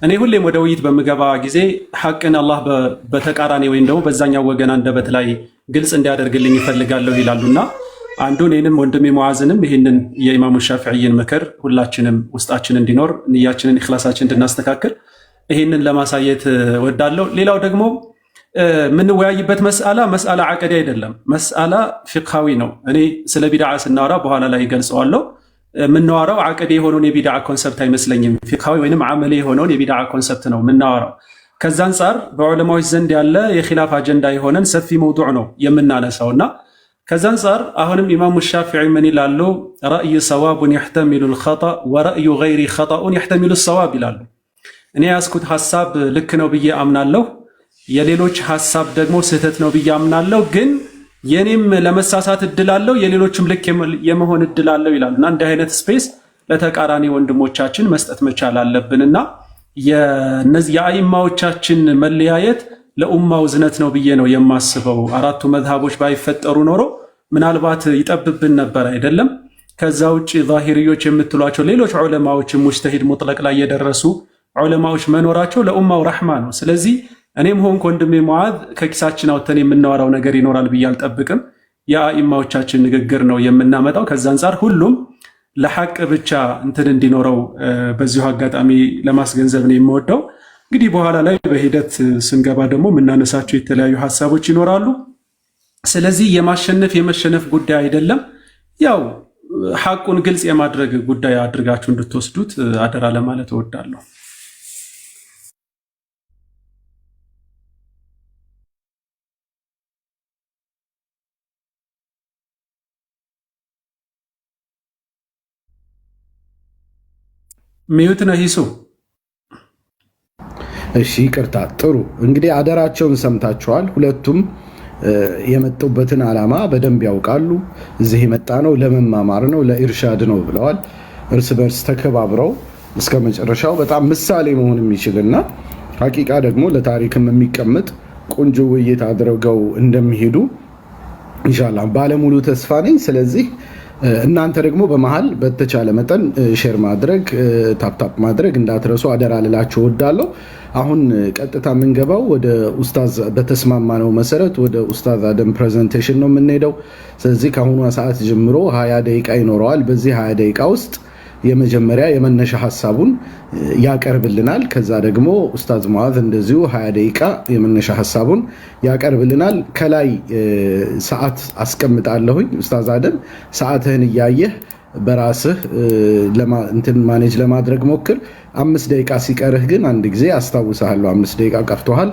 እኔ ሁሌም ወደ ውይይት በምገባ ጊዜ ሐቅን አላህ በተቃራኒ ወይም ደግሞ በዛኛው ወገን አንደበት ላይ ግልጽ እንዲያደርግልኝ ይፈልጋለሁ ይላሉና አንዱ እኔንም ወንድሜ ሙዓዝንም ይህንን የኢማሙ ሻፊዒን ምክር ሁላችንም ውስጣችን እንዲኖር ንያችንን ኢኽላሳችን እንድናስተካክል ይህንን ለማሳየት ወዳለሁ። ሌላው ደግሞ የምንወያይበት መስአላ ዓቀዲ አይደለም፣ መስአላ ፊቅሃዊ ነው። እኔ ስለ ቢድዓ ስናወራ በኋላ ላይ ገልጸዋለሁ። የምናወራው ዓቀዲ የሆነውን የቢድዓ ኮንሰፕት አይመስለኝም። ፊቅሃዊ ወይንም ዓመሊ የሆነውን የቢድዓ ኮንሰፕት ነው የምናወራው። ከዛ አንጻር በዑለማዎች ዘንድ ያለ የኺላፍ አጀንዳ የሆነን ሰፊ መውዱዕ ነው የምናነሳውና ከዛ አንጻር አሁንም ኢማሙ ሻፊዒ ምን ይላሉ? ረእዩ ሰዋቡን የሕተሚሉ ልኸጠእ ወረእዩ ገይሪ ኸጠኡን የሕተሚሉ ሰዋብ ይላሉ። እኔ ያስኩት ሐሳብ ልክ ነው ብዬ አምናለሁ፣ የሌሎች ሐሳብ ደግሞ ስህተት ነው ብዬ አምናለሁ። ግን የኔም ለመሳሳት እድል አለው፣ የሌሎችም ልክ የመሆን እድል አለው ይላሉ እና እንዲህ አይነት ስፔስ ለተቃራኒ ወንድሞቻችን መስጠት መቻል አለብንና የነዚህ የአኢማዎቻችን መለያየት ለኡማው ዝነት ነው ብዬ ነው የማስበው። አራቱ መዝሃቦች ባይፈጠሩ ኖሮ ምናልባት ይጠብብን ነበር አይደለም። ከዛ ውጭ ዛሂርዮች የምትሏቸው ሌሎች ዑለማዎችም ሙጅተሂድ ሙጥለቅ ላይ የደረሱ ዑለማዎች መኖራቸው ለኡማው ረሕማ ነው። ስለዚህ እኔም ሆንኩ ወንድሜ ሙዓዝ ከኪሳችን አውጥተን የምናወራው ነገር ይኖራል ብዬ አልጠብቅም። የአኢማዎቻችን ንግግር ነው የምናመጣው። ከዛ አንጻር ሁሉም ለሐቅ ብቻ እንትን እንዲኖረው በዚሁ አጋጣሚ ለማስገንዘብ ነው የምወደው። እንግዲህ በኋላ ላይ በሂደት ስንገባ ደግሞ የምናነሳቸው የተለያዩ ሐሳቦች ይኖራሉ። ስለዚህ የማሸነፍ የመሸነፍ ጉዳይ አይደለም፣ ያው ሐቁን ግልጽ የማድረግ ጉዳይ አድርጋችሁ እንድትወስዱት አደራ ለማለት እወዳለሁ። ሚዩት ነህ ይሱ። እሺ ይቅርታ። ጥሩ እንግዲህ አደራቸውን ሰምታችኋል። ሁለቱም የመጡበትን ዓላማ በደንብ ያውቃሉ። እዚህ የመጣ ነው ለመማማር ነው፣ ለኢርሻድ ነው ብለዋል። እርስ በርስ ተከባብረው እስከ መጨረሻው በጣም ምሳሌ መሆን የሚችልና ሐቂቃ ደግሞ ለታሪክም የሚቀመጥ ቆንጆ ውይይት አድርገው እንደሚሄዱ ኢንሻአላህ ባለሙሉ ተስፋ ነኝ። ስለዚህ እናንተ ደግሞ በመሃል በተቻለ መጠን ሼር ማድረግ ታፕታፕ ማድረግ እንዳትረሱ አደራ ልላችሁ እወዳለሁ። አሁን ቀጥታ የምንገባው ወደ ኡስታዝ በተስማማነው መሰረት ወደ ኡስታዝ አደም ፕሬዘንቴሽን ነው የምንሄደው። ስለዚህ ከአሁኗ ሰዓት ጀምሮ 20 ደቂቃ ይኖረዋል። በዚህ 20 ደቂቃ ውስጥ የመጀመሪያ የመነሻ ሐሳቡን ያቀርብልናል። ከዛ ደግሞ ኡስታዝ ሙዓዝ እንደዚሁ 20 ደቂቃ የመነሻ ሐሳቡን ያቀርብልናል። ከላይ ሰዓት አስቀምጣለሁኝ። ኡስታዝ አደም ሰዓትህን እያየህ በራስህ እንትን ማኔጅ ለማድረግ ሞክር። 5 ደቂቃ ሲቀርህ ግን አንድ ጊዜ አስታውሳለሁ 5 ደቂቃ ቀርቶሃል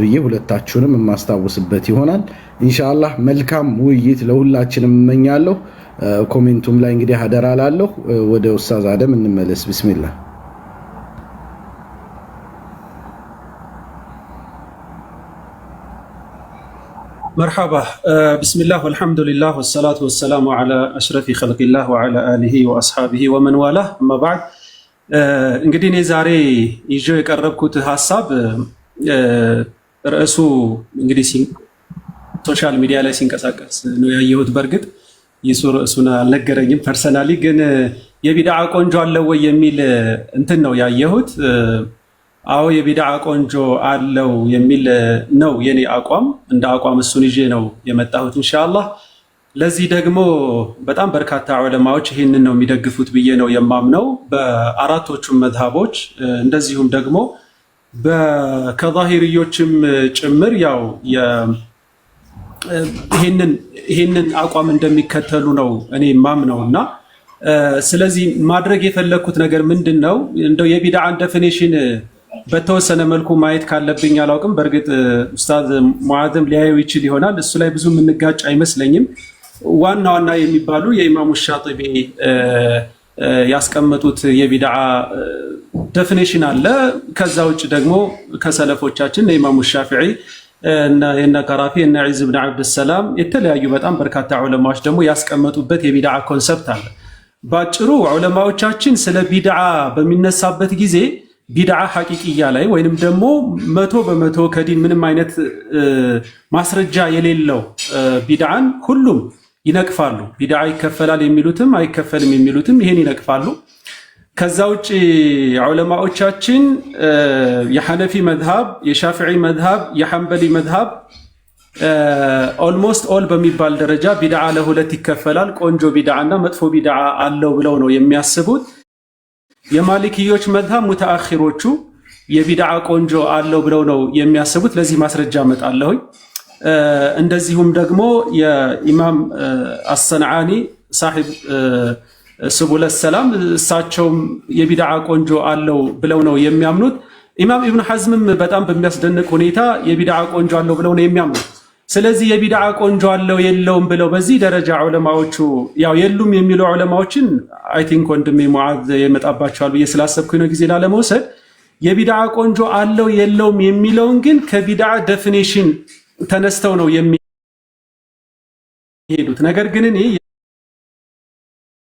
ብዬ ሁለታችሁንም የማስታውስበት ይሆናል። ኢንሻአላህ መልካም ውይይት ለሁላችንም እመኛለሁ። ኮሜንቱም ላይ እንግዲህ አደራ ላለሁ። ወደ ኡስታዝ አደም እንመለስ። ቢስሚላህ መርሐባ። ቢስሚላህ ወልሐምዱሊላህ ወሰላቱ ወሰላሙ ዐላ አሽረፊ ኸልቂላህ ወዐላ አሊሂ ወአስሐቢሂ ወመን ዋላህ። አማ በዕድ እንግዲህ እኔ ዛሬ ይዤው የቀረብኩት ሐሳብ ርዕሱ እንግዲህ ሶሻል ሚዲያ ላይ ሲንቀሳቀስ ነው ያየሁት። በእርግጥ ይሱ ርዕሱን አልነገረኝም። ፐርሰናሊ ግን የቢድዓ ቆንጆ አለው ወይ የሚል እንትን ነው ያየሁት። አዎ የቢድዓ ቆንጆ አለው የሚል ነው የኔ አቋም። እንደ አቋም እሱን ይዤ ነው የመጣሁት ኢንሻአላህ። ለዚህ ደግሞ በጣም በርካታ ዑለማዎች ይህንን ነው የሚደግፉት ብዬ ነው የማምነው፣ በአራቶቹም መዝሃቦች እንደዚሁም ደግሞ ከዛሂርዮችም ጭምር ያው ይህንን አቋም እንደሚከተሉ ነው እኔ ማምነውና ስለዚህ ማድረግ የፈለግኩት ነገር ምንድን ነው? እንደው የቢድዓን ዴፊኒሽን በተወሰነ መልኩ ማየት ካለብኝ አላውቅም። በእርግጥ ኡስታዝ ሙዓዝም ሊያየው ይችል ይሆናል። እሱ ላይ ብዙ የምንጋጭ አይመስለኝም። ዋና ዋና የሚባሉ የኢማሙ ሻጢቢ ያስቀመጡት የቢድዓ ዴፊኒሽን አለ። ከዛ ውጭ ደግሞ ከሰለፎቻችን የኢማሙ ሻፊዒ የነ ቀራፊ የነ ዒዝ ብን ዓብድሰላም የተለያዩ በጣም በርካታ ዑለማዎች ደግሞ ያስቀመጡበት የቢድዓ ኮንሰፕት አለ። ባጭሩ ዑለማዎቻችን ስለ ቢድዓ በሚነሳበት ጊዜ ቢድዓ ሐቂቅያ ላይ ወይንም ደግሞ 100% ከዲን ምንም አይነት ማስረጃ የሌለው ቢድዓን ሁሉም ይነቅፋሉ። ቢድዓ ይከፈላል የሚሉትም አይከፈልም የሚሉትም ይሄን ይነቅፋሉ። ከዛ ውጪ ዑለማዎቻችን የሐነፊ መዝሃብ፣ የሻፊዒ መዝሃብ፣ የሐንበሊ መዝሃብ ኦልሞስት ኦል በሚባል ደረጃ ቢድዓ ለሁለት ይከፈላል፣ ቆንጆ ቢድዓ እና መጥፎ ቢድዓ አለው ብለው ነው የሚያስቡት። የማሊክዮች መዝሃብ ሙተአኺሮቹ የቢድዓ ቆንጆ አለው ብለው ነው የሚያስቡት። ለዚህ ማስረጃ አመጣለሁኝ። እንደዚሁም ደግሞ የኢማም አሰንዓኒ ሳሒብ ስቡለ ሰላም እሳቸውም የቢድዓ ቆንጆ አለው ብለው ነው የሚያምኑት። ኢማም ኢብኑ ሐዝምም በጣም በሚያስደንቅ ሁኔታ የቢድዓ ቆንጆ አለው ብለው ነው የሚያምኑት። ስለዚህ የቢድዓ ቆንጆ አለው የለውም ብለው በዚህ ደረጃ ዑለማዎቹ ያው የሉም የሚሉ ዑለማዎችን አይ ቲንክ ወንድሜ ሙዓዝ የመጣባቸዋል ብዬ ስላሰብኩኝ ነው ጊዜ ላለመውሰድ። የቢድዓ ቆንጆ አለው የለውም የሚለውን ግን ከቢድዓ ዴፊኒሽን ተነስተው ነው የሚሄዱት። ነገር ግን እኔ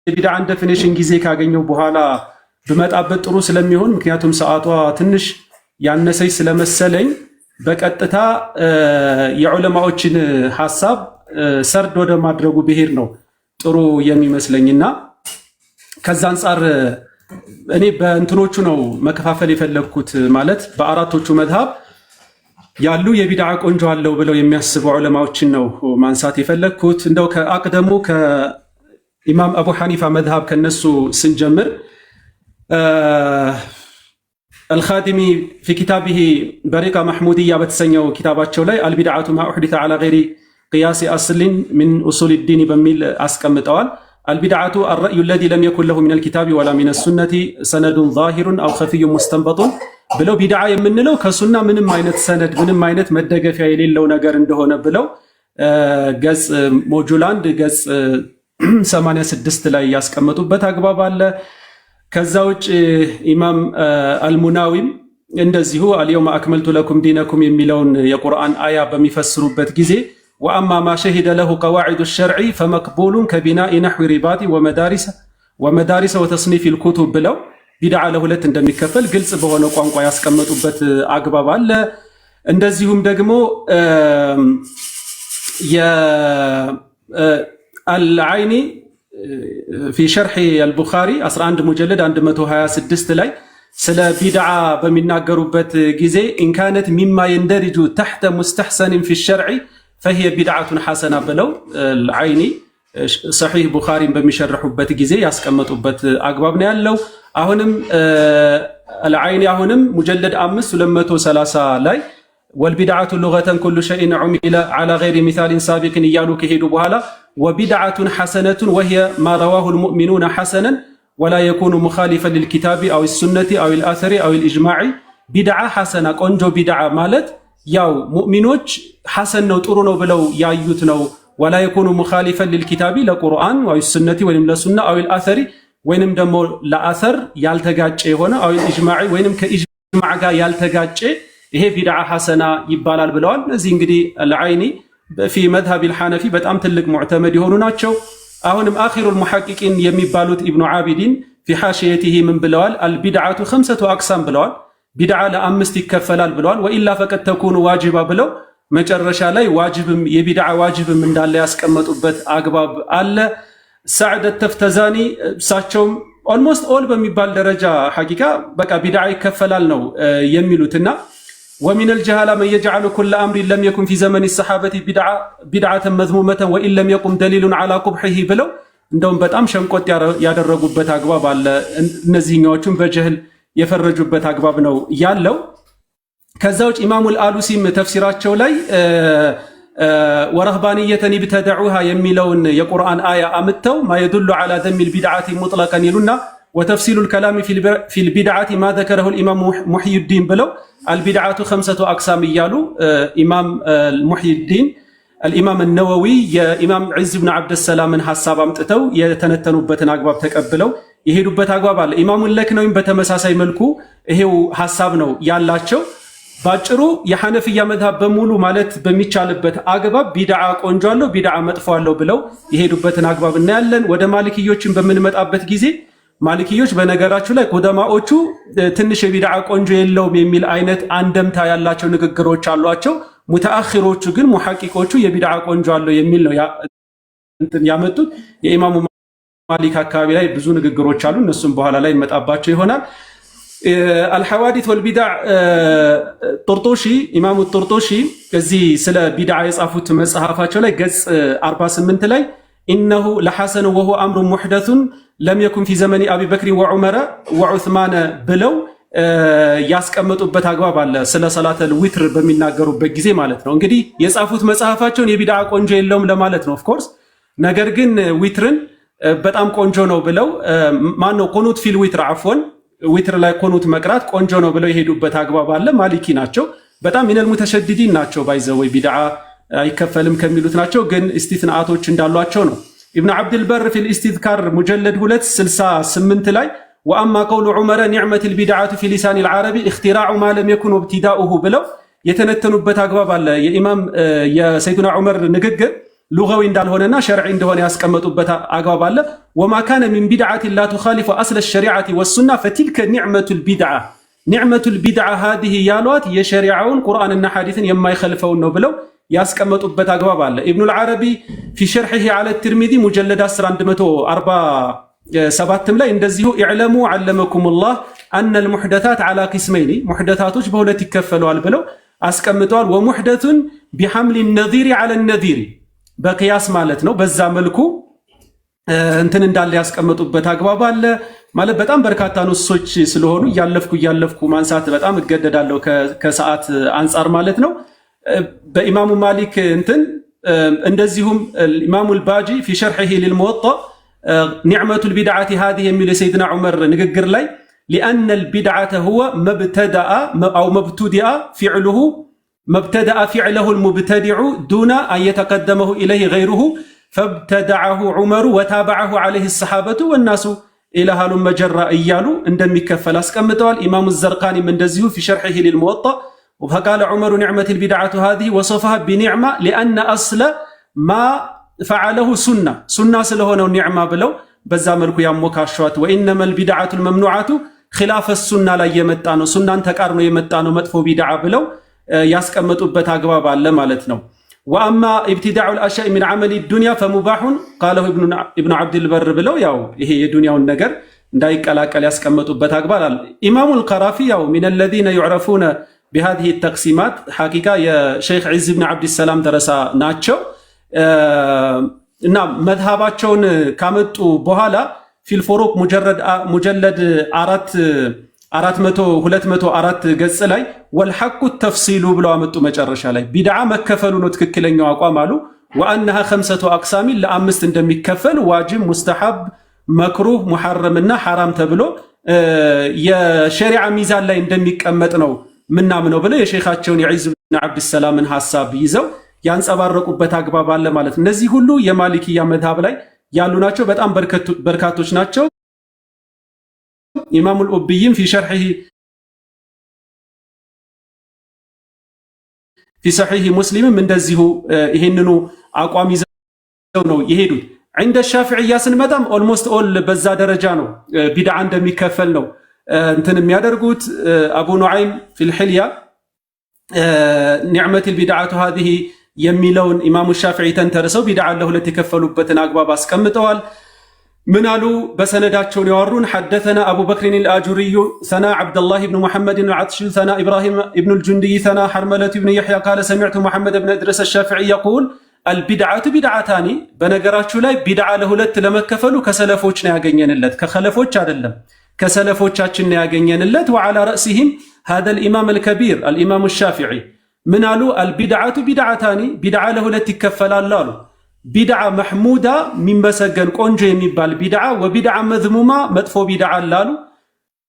የቢድዓን ዴፊኒሽን ጊዜ ካገኘው በኋላ ብመጣበት ጥሩ ስለሚሆን፣ ምክንያቱም ሰዓቷ ትንሽ ያነሰች ስለመሰለኝ በቀጥታ የዑለማዎችን ሐሳብ ሰርድ ወደ ማድረጉ ብሄር ነው ጥሩ የሚመስለኝና ከዛ አንጻር እኔ በእንትኖቹ ነው መከፋፈል የፈለግኩት። ማለት በአራቶቹ መዝሃብ ያሉ የቢድዓ ቆንጆ አለው ብለው የሚያስቡ ዑለማዎችን ነው ማንሳት የፈለግኩት። እንደው ከአቅደሙ ከኢማም አቡ ሐኒፋ መዝሃብ ከነሱ ስንጀምር አልኻዲሚ ፊ ኪታቢሂ በሪቃ መሕሙድያ በተሰኘው ኪታባቸው ላይ አልቢድዓቱ ማ ኡሕዲተ ዐላ ገይሪ ቅያሲ አስሊን ሚን ኡሱል ዲን በሚል አስቀምጠዋል። አልቢድዓቱ አልረእዩ አለዚ ለም የኩን ለሁ ሚነል ኪታቢ ወላ ሚነ ሱነቲ ሰነዱን ዛሂሩን አው ኸፊዩን ሙስተንበጡን ብለው ቢድዓ የምንለው ከሱና ምንም አይነት ሰነድ ምንም አይነት መደገፊያ የሌለው ነገር እንደሆነ ብለው ገጽ ሞጁል 1 ገጽ 86 ላይ ያስቀመጡበት አግባብ አለ። ከዛ ውጭ ኢማም አልሙናዊም እንደዚሁ አልየውመ አክመልቱ ለኩም ዲነኩም የሚለውን የቁርአን አያ በሚፈስሩበት ጊዜ ወአማ ማ ሸሂደ ለሁ ቀዋዒዱ ሸርዒ ፈመቅቡሉን ከቢናኢ ነሕዊ ሪባጢ ወመዳሪሰ ወተስኒፊ ልኩቱብ ብለው ቢድዓ ለሁለት እንደሚከፈል ግልጽ በሆነ ቋንቋ ያስቀመጡበት አግባብ አለ። እንደዚሁም ደግሞ የአልዓይኒ ፊ ሸርሒ አልቡኻሪ 11 ሙጀለድ 126 ላይ ስለ ቢድዓ በሚናገሩበት ጊዜ ኢንካነት ሚማ የንደሪጁ ተሕተ ሙስተሕሰንን ፊ ሸርዒ ፈሂየ ቢድዓቱን ሐሰና ብለው አልዓይኒ ሰሒህ ቡኻሪን በሚሸርሑበት ጊዜ ያስቀመጡበት አግባብ ነው ያለው። አሁንም አልዓይኒ አሁንም ሙጀለድ 5 230 ላይ ወልቢድዓቱ ሉገተን ኩሉ ሸይን ዑሚለ ዐላ ገይሪ ሚሳሊን ሳቢቅን እያሉ ከሄዱ በኋላ ወቢድዓቱን ሐሰነቱን ወሂየ ማ ረዋሁ ልሙእሚኑነ ሐሰነን ወላ የኩኑ ሙኻሊፈን ልልኪታቢ አው ሱነቲ አው ልአሰሪ አው ልእጅማዒ። ቢድዓ ሐሰና ቆንጆ ቢድዓ ማለት ያው ሙእሚኖች ሐሰን ነው ጥሩ ነው ብለው ያዩት ነው። ወላ የኩኑ ሙኻሊፈን ልልኪታቢ ለቁርአን አው ሱነቲ ወይም ለሱና አው ልአሰሪ ወይንም ደግሞ ለአሰር ያልተጋጨ የሆነ አው ልእጅማዒ ወይንም ከኢጅማዕ ጋር ያልተጋጨ ይሄ ቢድዓ ሐሰና ይባላል ብለዋል። እዚህ እንግዲህ አልዓይኒ ፊ መዝሀብ አልሐነፊ በጣም ትልቅ ሙዕተመድ የሆኑ ናቸው። አሁንም አኺሩል ሙሐቂቂን የሚባሉት ኢብኑ ዓቢዲን ፊ ሐሺየቲሂ ምን ብለዋል? አልቢድዓቱ ኸምሰቱ አቅሳም ብለዋል። ቢድዓ ለአምስት ይከፈላል ብለዋል። ወኢላ ፈቀድ ተኩኑ ዋጅባ ብለው መጨረሻ ላይ ዋጅብም የቢድዓ ዋጅብም እንዳለ ያስቀመጡበት አግባብ አለ። ሳዕድ ተፍተዛኒ እሳቸውም ኦልሞስት ኦል በሚባል ደረጃ ሐቂቃ በቃ ቢድዓ ይከፈላል ነው የሚሉትና ወሚነል ጀሃላ መን የጅዐሉ ኩለ አምሪን ለም የኩን ፊ ዘመኒ ሰሓበቲ ቢድዓተን መዝሙመተን ወኢን ለም የቁም ደሊሉን ዐላ ቁብሒሂ ብለው እንደውም በጣም ሸንቆጥ ያደረጉበት አግባብ አለ። እነዚህኛዎቹም በጀህል የፈረጁበት አግባብ ነው ያለው። ከዛ ውጭ ኢማሙል አሉሲም ተፍሲራቸው ላይ ወረህባንየተን ኢብተደዑሃ የሚለውን የቁርአን አያ አምጥተው ማ የዱሉ ዐላ ዘሚል ቢድዓቲ ሙጥለቀን ይሉና ወተፍሲሉል ከላሚ ፊል ቢድዓቲ ማ ዘከረሁ ኢማም ሙሕይዲን ብለው አልቢድዓቱ ኸምሰቱ አቅሳም እያሉ ኢማም ሙሕይዲን አልኢማም ነወዊ የኢማም ዒዝ ብን ዓብደሰላምን ሐሳብ አምጥተው የተነተኑበትን አግባብ ተቀብለው የሄዱበት አግባብ አለ። ኢማሙል ለክነዊም በተመሳሳይ መልኩ ይሄው ሐሳብ ነው ያላቸው። ባጭሩ የሐነፍያ መዝሃብ በሙሉ ማለት በሚቻልበት አግባብ ቢድዓ ቆንጆ አለው፣ ቢድዓ መጥፎ አለው ብለው የሄዱበትን አግባብ እናያለን። ወደ ማሊክዮችን በምንመጣበት ጊዜ ማሊክዮች በነገራችሁ ላይ ቁደማዎቹ ትንሽ የቢድዓ ቆንጆ የለውም የሚል አይነት አንደምታ ያላቸው ንግግሮች አሏቸው። ሙተአኺሮቹ ግን ሙሐቂቆቹ የቢድዓ ቆንጆ አለው የሚል ነው ያመጡት። የኢማሙ ማሊክ አካባቢ ላይ ብዙ ንግግሮች አሉ። እነሱም በኋላ ላይ እንመጣባቸው ይሆናል። አልሐዋዲት ወልቢድዕ ጦርጦሺ ኢማሙ ጦርጦሺ እዚህ ስለ ቢድዓ የጻፉት መጽሐፋቸው ላይ ገጽ 48 ላይ ኢነሁ ለሐሰን ወሁ አምሩ ሙሕደቱን ለም የኩን ፊ ዘመኒ አቢ በክሪ ወዑመረ ወዑስማነ ብለው ያስቀመጡበት አግባብ አለ። ስለ ሰላተል ዊትር በሚናገሩበት ጊዜ ማለት ነው። እንግዲህ የጻፉት መጽሐፋቸውን የቢድዓ ቆንጆ የለውም ለማለት ነው ኦፍኮርስ። ነገር ግን ዊትርን በጣም ቆንጆ ነው ብለው ማነው ቁኑት ፊል ዊትር አፍወን ዊትር ላይ ቁኑት መቅራት ቆንጆ ነው ብለው የሄዱበት አግባብ አለ። ማሊኪ ናቸው። በጣም ሚነል ሙተሸዲዲን ናቸው። ባይዘወይ ቢድዓ አይከፈልም ከሚሉት ናቸው። ግን እስቲትናአቶች እንዳሏቸው ነው። ኢብኑ አብድልበር ፊል ኢስቲዝካር ሙጀለድ 268 ላይ ወአማ ቀውሉ ዑመረ ኒዕመቲል ቢድዓቱ ፊ ሊሳኒል ዓረቢ እኽቲራዑ ማ ለም የኩን ወብቲዳኡሁ ብለው የተነተኑበት አግባብ አለ። የኢማም የሰይዱና ዑመር ንግግር ሉጋዊ እንዳልሆነና ሸርዒ እንደሆነ ያስቀመጡበት አግባብ አለ። ወማ ካነ ሚን ቢድዓቲን ላ ቱኻሊፉ አስለ ሸሪዓቲ ወሱና ፈቲልከ ኒዕመቱል ቢድዓ ኒዕመቱል ቢድዓ ሃዚህ ያሏት የሸሪዓውን ቁርአንና ሐዲስን የማይኸልፈውን ነው ብለው ያስቀመጡበት አግባብ አለ። ኢብኑል ዓረቢ ፊ ሸርሒሂ ዐለ ትርሚዚ ሙጀለድ 10 147 ላይ እንደዚሁ ኢዕለሙ ዐለመኩሙላህ አነል ሙሕደታት ዐላ ቂስመይኒ ሙሕደታቶች በሁለት ይከፈለዋል ብለው አስቀምጠዋል። ወሙሕደቱን ቢሐምሊ ነዚሪ ዐለ ነዚሪ በቅያስ ማለት ነው። በዛ መልኩ እንትን እንዳለ ያስቀመጡበት አግባብ አለ። ማለት በጣም በርካታ ንሶች ስለሆኑ እያለፍኩ ማንሳት በጣም እገደዳለሁ ከሰዓት አንጻር ማለት ነው። በኢማሙ ማሊክ እንትን እንደዚሁም ኢማሙ አልባጂ ፊ ሸርሒሂ ሊልሙወጣ ኒዕመቱል ቢድዓቲ ሃዚህ የሚል የሰይድና ዑመር ንግግር ላይ ሊአነ አልቢድዓተ ሁወ መብተደአ አው መብቱዲአ ፊዕሉሁ መብተደአ ፊዕለሁ አልሙብተዲዑ ዱነ አን የተቀደመሁ ኢለይሂ ገይሩሁ ፈብተደዐሁ ዑመሩ ወታበዐሁ ዐለይሂ ሰሓበቱ ወናሱ ኢለሃሉ መጀራ እያሉ እንደሚከፈል አስቀምጠዋል። ኢማሙ ዘርቃኒም እንደዚሁ ፊ ሸርሒሂ ሊልሙወጣ ፈቃለ ዑመሩ ኒዕመቲል ቢድዓቱ ሃዚህ ወሶፈሃ ቢኒዕማ ሊአነ አስለ ማ ፈዓለሁ ሱና ስለሆነው ኒዕማ ብለው በዛ መልኩ ያሞካሿት። ወኢነመል ቢድዓቱል መምኑዓቱ ኺላፈ ሱና ላይ የመጣ ነው፣ ሱናን ተቃርኖ የመጣ ነው መጥፎ ቢድዓ ብለው ያስቀመጡበት አግባብ አለ ማለት ነው። ወአማ ኢብቲዳዑል አሽያኢ ሚን ዐመሊ ዱንያ ፈሙባሑን ቃለሁ ኢብኑ አብድልበር ብለው ያው ይሄ የዱንያውን ነገር እንዳይቀላቀል ያስቀመጡበት አግባብ አለ። ኢማሙል ቀራፊ ያው ሚን አለዚነ ዩዕረፉነ ቢሃዚህ ተቅሲማት ሐቂቃ የሸይኽ ዒዝ ብን ዓብድሰላም ደረሳ ናቸው እና መዝሃባቸውን ካመጡ በኋላ ፊልፎሩቅ ሙጀለድ 204 ገጽ ላይ ወልሐቁ ተፍሲሉ ብለው አመጡ። መጨረሻ ላይ ቢድዓ መከፈሉ ነው ትክክለኛው አቋም አሉ። ወአነሃ ኸምሰቱ አቅሳሚን ለአምስት እንደሚከፈል ዋጅብ፣ ሙስተሐብ፣ መክሩህ፣ ሙሐረምና ሐራም ተብሎ የሸሪዓ ሚዛን ላይ እንደሚቀመጥ ነው ምናምነው ብለው የሼኻቸውን የዒዝ ብን ዓብድሰላምን ሐሳብ ይዘው ያንጸባረቁበት አግባብ አለ ማለት። እነዚህ ሁሉ የማሊኪያ መዝሃብ ላይ ያሉ ናቸው። በጣም በርካቶች ናቸው። ኢማሙል ኡብይም ፊ ሸርሒሂ ፊ ሰሒህ ሙስሊምም እንደዚሁ ይሄንኑ አቋም ይዘው ነው የሄዱት። عند الشافعية ስንመጣም ኦልሞስት ኦል በዛ ደረጃ ነው ቢድዓ እንደሚከፈል ነው እንትን የሚያደርጉት። አቡ ኑዓይም ፊል ሒልያ ኒዕመቲል ቢድዓቱ ሃዚህ የሚለውን ኢማሙ ሻፊዒ ተንተርሰው ቢድዓ ለሁለት የከፈሉበትን አግባብ አስቀምጠዋል። ምን አሉ? በሰነዳቸውን ያወሩን ሐደተና አቡ በክሪን አልአጁሪዩ ሰና ዓብደላህ ብን ሙሐመድ አልዓጥሺ ሰና ኢብራሂም ብን ልጁንድይ ሰና ሐርመለት ብን የሕያ ቃለ ሰሚዕቱ ሙሐመድ ብን እድረስ አሻፊዒ የቁል አልቢድዓቱ ቢድዓታኒ። በነገራችሁ ላይ ቢድዓ ለሁለት ለመከፈሉ ከሰለፎች ነው ያገኘንለት፣ ከኸለፎች አይደለም፣ ከሰለፎቻችን ነው ያገኘንለት። ወዓላ ረእሲሂም ሃዘል ኢማም አልከቢር አልኢማሙ ሻፊዒ ምን አሉ? አልቢድዓቱ ቢድዓታኒ፣ ቢድዓ ለሁለት ይከፈላል አሉ። ቢድዓ መሕሙዳ የሚመሰገን ቆንጆ የሚባል ቢድዓ፣ ወቢድዓ መዝሙማ መጥፎ ቢድዓ አሉ።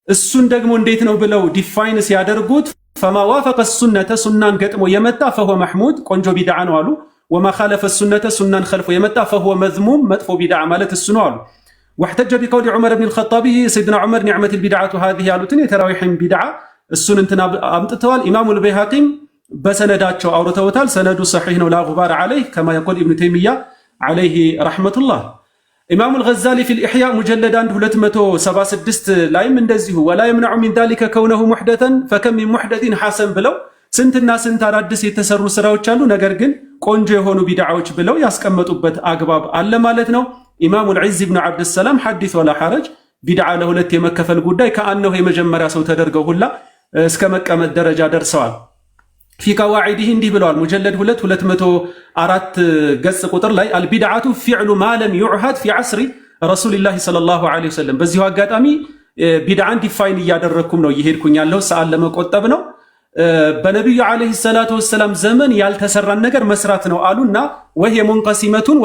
እሱን ደግሞ እንዴት ነው ብለው ዲፋይን ሲያደርጉት ፈማ ዋፈቀ ሱነተ ሱናን ገጥሞ የመጣ ፈሆ መሕሙድ ቆንጆ ቢድዓ ነው አሉ። ወማ ኻለፈ ሱነተ ሱናን ኸልፎ የመጣ ፈሆ መዝሙም መጥፎ ቢድዓ ማለት እሱ ነው አሉ። ወሕተጀ ቢቀውሊ ዑመር ብን ልኸጣብ ሰይድና ዑመር ኒዕመቲል ቢድዓቱ ሃዚህ ያሉትን የተራዊሕን ቢድዓ እሱን እንትን አምጥተዋል። ኢማሙል በይሃቂም በሰነዳቸው አውርተውታል። ሰነዱ ሰሒህ ነው፣ ላ ጉባር ዐለይህ ከማ የቁል ኢብኑ ተይሚያ ዐለይህ ረሕመቱላህ። ኢማሙል ገዛሊ ፊል ኢሕያ ሙጀለድ 1 276 ላይም እንደዚሁ ወላ የምነዑ ሚን ዛሊከ ከውነሁ ሙሕደተን ፈከም ሚን ሙሕደቲን ሐሰን ብለው ስንትና ስንት አዳዲስ የተሰሩ ስራዎች አሉ፣ ነገር ግን ቆንጆ የሆኑ ቢድዓዎች ብለው ያስቀመጡበት አግባብ አለ ማለት ነው። ኢማሙል ዒዝ ኢብኑ ዐብድሰላም ሐዲስ ወላ ሐረጅ ቢድዓ ለሁለት የመከፈል ጉዳይ ከአንነው የመጀመሪያ ሰው ተደርገው ሁላ እስከ መቀመጥ ደረጃ ደርሰዋል። ፊ ቀዋዒዲህ እንዲህ ብለዋል። ሙጀለድ 204 ገጽ ቁጥር ላይ አልቢድዓቱ ፊዕሉ ማ ለም ዩዕሃድ ፊ ዐስሪ ረሱሊላሂ ሰለላሁ ዐለይሂ ወሰለም። በዚሁ አጋጣሚ ቢድዓን ዲፋይን እያደረግኩም ነው እየሄድኩኝ ያለው ሰዓት ለመቆጠብ ነው። በነቢዩ ዐለይሂ ሰላቱ ወሰላም ዘመን ያልተሰራን ነገር መስራት ነው አሉና ወህየ ሙንቀሲመቱን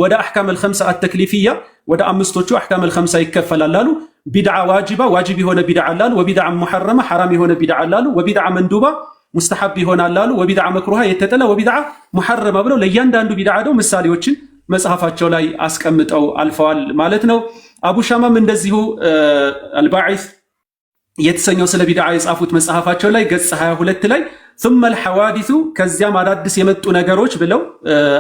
ወደ አሕካመል ኸምሳ አተክሊፊያ ወደ አምስቶቹ አሕካመል ኸምሳ ይከፈላል አሉ። ቢድዓ ዋጅባ ዋጅብ የሆነ ቢድዓ አሉ፣ ወቢድዓ ሙሐረማ ሐራም የሆነ ቢድዓ አሉ፣ ወቢድዓ መንዱባ ሙስተሐብ ይሆናል አሉ፣ ወቢድዓ መክሩሃ የተጠላ ወቢድዓ ሙሐረማ ብለው ለእያንዳንዱ ቢድዓ ደው ምሳሌዎችን መጽሐፋቸው ላይ አስቀምጠው አልፈዋል ማለት ነው። አቡ ሻማም እንደዚሁ አልባዒስ የተሰኘው ስለ ቢድዓ የጻፉት መጽሐፋቸው ላይ ገጽ 22 ላይ ثم الحوادث ከዚያም አዳዲስ የመጡ ነገሮች ብለው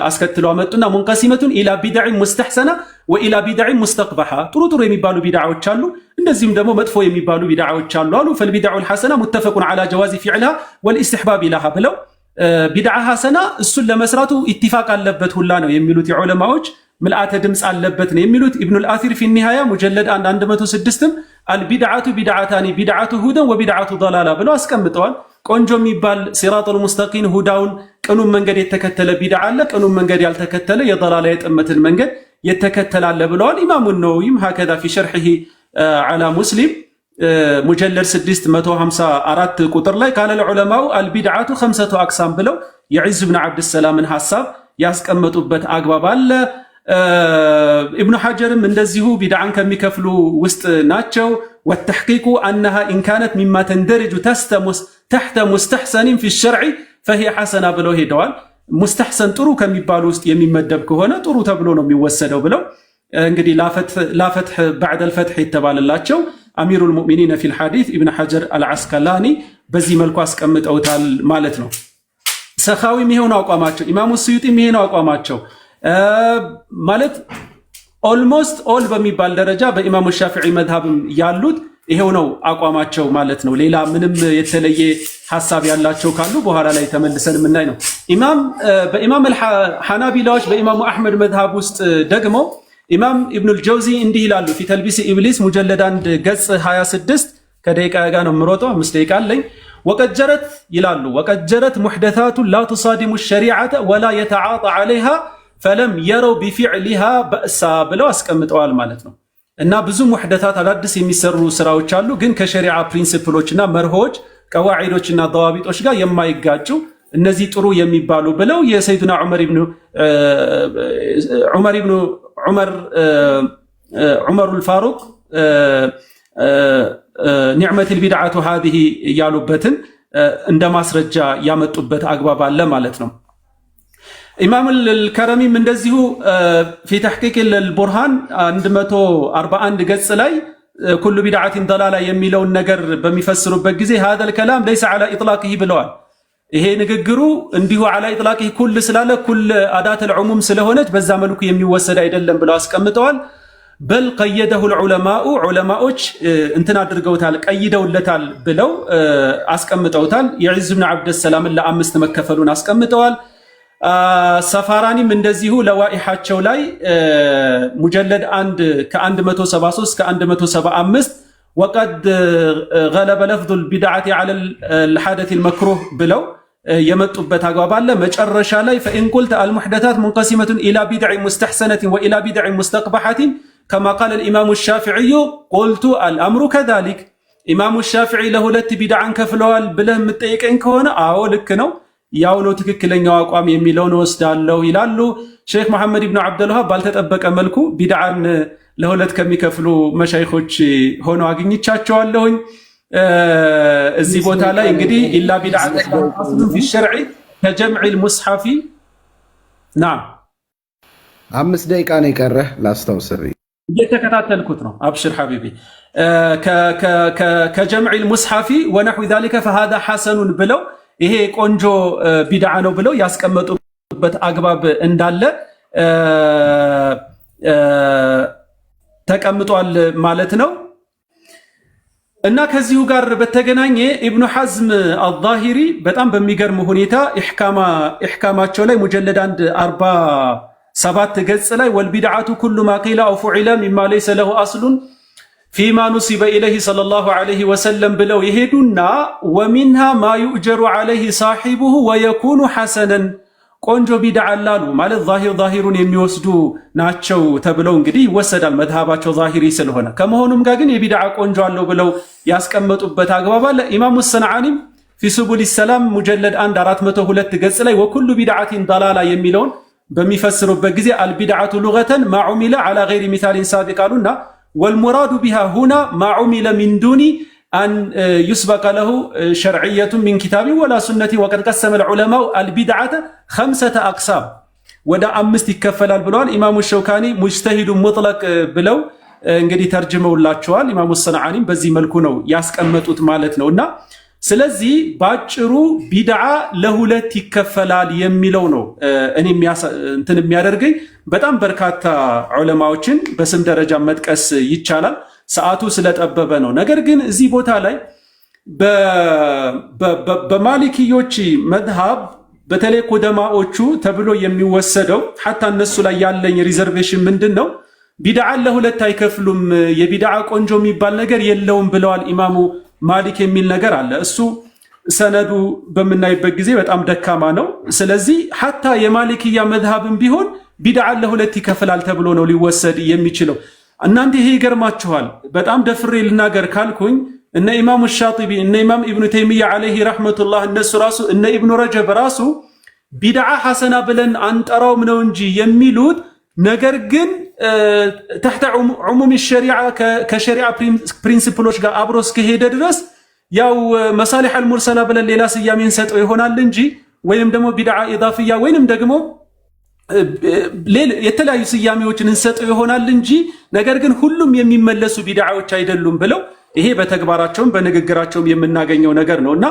አስከትለው አመጡና ሙንቀሲመቱን ኢላ ቢድዕ ሙስተሕሰና ወኢላ ቢድዕ ሙስተቅበሐ ጥሩ ጥሩ የሚባሉ ቢድዓዎች አሉ፣ እንደዚሁም ደግሞ መጥፎ የሚባሉ ቢድዓዎች አሉ አሉ። ፈልቢድዑል ሐሰና ሙተፈቁን ዐላ ጀዋዚ ፊዕልሃ ወልኢስቲሕባብ ለሃ ብለው ቢድዓ ሐሰና እሱን ለመስራቱ ኢትፋቅ አለበት ሁላ ነው የሚሉት የዑለማዎች ምልአተ ድምፅ አለበት ነው የሚሉት። ኢብኑል አሲር ፊ ኒሃያ ሙጀለድ 106ም አልቢድዓቱ ቢድዓታኒ ቢድዓቱ ሁደን ወቢድዓቱ ضላላ ብለው አስቀምጠዋል። ቆንጆ የሚባል ሲራጡል ሙስተቂም ሁዳውን ቅኑን መንገድ የተከተለ ቢድዓ አለ፣ ቅኑን መንገድ ያልተከተለ የضላላ የጥመትን መንገድ የተከተለ አለ ብለዋል። ኢማሙ ነወዊም ሀከዛ ፊ ሸርሒሂ ዐላ ሙስሊም ሙጀለድ 654 ቁጥር ላይ ካለ ዑለማው አልቢድዓቱ ኸምሰቱ አቅሳም ብለው የዒዝ ብን ዐብድሰላምን ሐሳብ ያስቀመጡበት አግባብ አለ። ኢብኑ ሐጀርም እንደዚሁ ቢድዓን ከሚከፍሉ ውስጥ ናቸው። ወተሕቂቁ አነሃ ኢንካነት ሚማ ተንደርጁ ተሕተ ሙስተሕሰኒን ፊ ሸርዒ ፈሂየ ሐሰና ብለው ሄደዋል። ሙስተሕሰን ጥሩ ከሚባሉ ውስጥ የሚመደብ ከሆነ ጥሩ ተብሎ ነው የሚወሰደው ብለው እንግዲህ ላፈትሕ ባዕደል ፈትሕ የተባለላቸው አሚሩል ሙእሚኒን ፊል ሐዲስ ኢብኑ ሐጀር አልዓስቀላኒ በዚህ መልኩ አስቀምጠውታል ማለት ነው። ሰኻዊም ይሄው ነው አቋማቸው። ኢማሙ ስዩጢም ይሄ ነው አቋማቸው። ማለት ኦልሞስት ኦል በሚባል ደረጃ በኢማሙ ሻፊዒ መዝሃብም ያሉት ይሄው ነው አቋማቸው ማለት ነው። ሌላ ምንም የተለየ ሐሳብ ያላቸው ካሉ በኋላ ላይ ተመልሰን የምናይ ነው። በኢማም ሐናቢላዎች በኢማሙ አሕመድ መዝሃብ ውስጥ ደግሞ ኢማም ኢብኑል ጀውዚ እንዲህ ይላሉ። ፊ ተልቢስ ኢብሊስ ሙጀለድ 1 ገጽ 26 ከደቂቃ ጋር ነው የምሮጠው 5 ደቂቃ አለኝ። ወቀድ ጀረት ይላሉ ወቀድ ጀረት ሙሕደታቱ ላ ቱሳዲሙ ሸሪዓተ ወላ የተዓጣ ዐለይሃ ፈለም የረው ቢፊዕሊሃ በእሳ ብለው አስቀምጠዋል ማለት ነው። እና ብዙ ሙሕደታት አዳዲስ የሚሰሩ ስራዎች አሉ፣ ግን ከሸሪዓ ፕሪንሲፕሎችና መርሆች ቀዋዒዶችና ደዋቢጦች ጋር የማይጋጩ እነዚህ ጥሩ የሚባሉ ብለው የሰይዱና ዑመሩል ፋሩቅ ኒዕመቱል ቢድዓቱ ሃዚሂ ያሉበትን እንደ ማስረጃ ያመጡበት አግባብ አለ ማለት ነው። ኢማም አልከረሚም እንደዚሁ ፊ ተሕቂቅ አልቡርሃን 141 ገጽ ላይ ኩሉ ቢድዓቲን ضላላ የሚለውን ነገር በሚፈስሩበት ጊዜ هذا الكلام ليس على اطلاقه ብለዋል። ይሄ ንግግሩ እንዲሁ على اطلاقه ኩል ስላለ ኩል አዳት العموم ስለሆነች በዛ መልኩ የሚወሰድ አይደለም ብለው አስቀምጠዋል። በል ቀየደሁ العلماء ዑለማዎች እንትን አድርገውታል ቀይደውለታል ብለው አስቀምጠውታል። የዒዝ ብን ዐብድሰላምን ለአምስት መከፈሉን አስቀምጠዋል። ሰፋራኒም እንደዚሁ ለዋኢሓቸው ላይ ሙጀለድ 1 ከ173 ከ175 ወቀድ ገለበ ለፍዙል ቢድዓቲ ዐለል ሐደሲል መክሩህ ብለው የመጡበት አግባብ አለ። መጨረሻ ላይ ፈኢን ቁልተ አልሙሕደታት ሙንቀሲመቱን ኢላ ቢድዕ ሙስተሕሰነትን ወኢላ ቢድዕ ሙስተቅበሐትን ከማ ቃለ ልኢማሙ ሻፊዕዩ ቁልቱ አልአምሩ ከዛሊክ። ኢማሙ ሻፊዒ ለሁለት ቢድዓን ከፍለዋል ብለህ የምትጠይቀኝ ከሆነ አዎ ልክ ነው፣ ያው ነው ትክክለኛው አቋም የሚለውን ወስዳለሁ ይላሉ። ሼክ መሐመድ ኢብኑ ዐብደልዋሃብ ባልተጠበቀ መልኩ ቢድዓን ለሁለት ከሚከፍሉ መሻይኾች ሆነው አግኝቻቸዋለሁኝ። እዚህ ቦታ ላይ እንግዲህ ኢላ ቢድዓት አስሉን ፊ ሸርዒ ከጀምዒል ሙስሐፊ ናም 5 ደቂቃ ነው የቀረህ ላስታውስህ። እየተከታተልኩት ነው። አብሽር ሐቢቢ። ከጀምዒል ሙስሐፊ ወነሕዊ ዛሊከ ፈሃዛ ሐሰኑን ብለው ይሄ ቆንጆ ቢድዓ ነው ብለው ያስቀመጡበት አግባብ እንዳለ ተቀምጧል ማለት ነው። እና ከዚሁ ጋር በተገናኘ ኢብኑ ሐዝም አልዛሂሪ በጣም በሚገርም ሁኔታ ኢሕካማቸው ላይ ሙጀለድ 1 7 ገጽ ላይ ወልቢድዓቱ ኩሉ ማ ቂለ አው ፉዒለ ሚማ ለይሰ ለሁ አስሉን ፊማ ኑሲበ ኢለይሂ ሰለላሁ ዐለይሂ ወሰለም ብለው ይሄዱና ወሚንሃ ማ ዩእጀሩ ዐለይሂ ሳሒቡሁ ወየኩኑ ሐሰነን ቆንጆ ቢድዓ አላሉ ማለት ዛሂሩን የሚወስዱ ናቸው ተብለው እንግዲህ ይወሰዳል መዝሃባቸው ዛሂሪ ስለሆነ። ከመሆኑም ጋር ግን የቢድዓ ቆንጆ አለው ብለው ያስቀመጡበት አግባብ አለ። ኢማሙ ሰንዓኒም ፊ ሱቡል ሰላም ሙጀለድ 1 402 ገጽ ላይ ወኩሉ ቢድዓቲን ضላላ የሚለውን በሚፈስሩበት ጊዜ አልቢድዓቱ ሉገተን ማ ዑሚለ ዐላ ገይሪ ሚሳሊን ሳቢቅ አሉና ወልሙራዱ ቢሃ ሁና ማ ዑሚለ ሚን ዱኒ አን ዩስበቀ ለሁ ሸርዕየቱን ሚን ኪታቢ ወላ ሱነቲ ወቀድ ቀሰመ ልዑለማው አልቢድዓተ 5 አቅሳም ወደ 5 ይከፈላል ብለዋል። ኢማሙ ሸውካኒ ሙጅተሂዱ ሙጥለቅ ብለው እንግዲህ ተርጅመውላቸዋል። ኢማሙ ሰንዓኒም በዚህ መልኩ ነው ያስቀመጡት ማለት ነውና ስለዚህ ባጭሩ ቢድዓ ለሁለት ይከፈላል የሚለው ነው እኔ እንትን የሚያደርገኝ። በጣም በርካታ ዑለማዎችን በስም ደረጃ መጥቀስ ይቻላል፣ ሰዓቱ ስለጠበበ ነው። ነገር ግን እዚህ ቦታ ላይ በማሊክዮች መዝሃብ በተለይ ቁደማዎቹ ተብሎ የሚወሰደው ሐታ እነሱ ላይ ያለኝ ሪዘርቬሽን ምንድን ነው? ቢድዓን ለሁለት አይከፍሉም፣ የቢድዓ ቆንጆ የሚባል ነገር የለውም ብለዋል ኢማሙ ማሊክ የሚል ነገር አለ። እሱ ሰነዱ በምናይበት ጊዜ በጣም ደካማ ነው። ስለዚህ ሐታ የማሊክያ መዝሃብም ቢሆን ቢድዓን ለሁለት ይከፍላል ተብሎ ነው ሊወሰድ የሚችለው። እናንተ ይሄ ይገርማችኋል። በጣም ደፍሬ ልናገር ካልኩኝ እነ ኢማሙ ሻጢቢ እነ ኢማም ኢብኑ ተይሚያ ዐለይሂ ረሕመቱላህ እነሱ ራሱ እነ ኢብኑ ረጀብ ራሱ ቢድዓ ሐሰና ብለን አንጠራውም ነው እንጂ የሚሉት ነገር ግን ተሕተ ዑሙም ሸሪዓ ከሸሪዓ ፕሪንሲፕሎች ጋር አብሮ እስከሄደ ድረስ ያው መሳሊሕ አልሙርሰላ ብለን ሌላ ስያሜ እንሰጠው ይሆናል እንጂ ወይንም ደግሞ ቢድዓ ኢዳፍያ ወይንም ደግሞ የተለያዩ ስያሜዎችን እንሰጠው ይሆናል እንጂ ነገር ግን ሁሉም የሚመለሱ ቢድዓዎች አይደሉም ብለው ይሄ በተግባራቸውም በንግግራቸውም የምናገኘው ነገር ነውና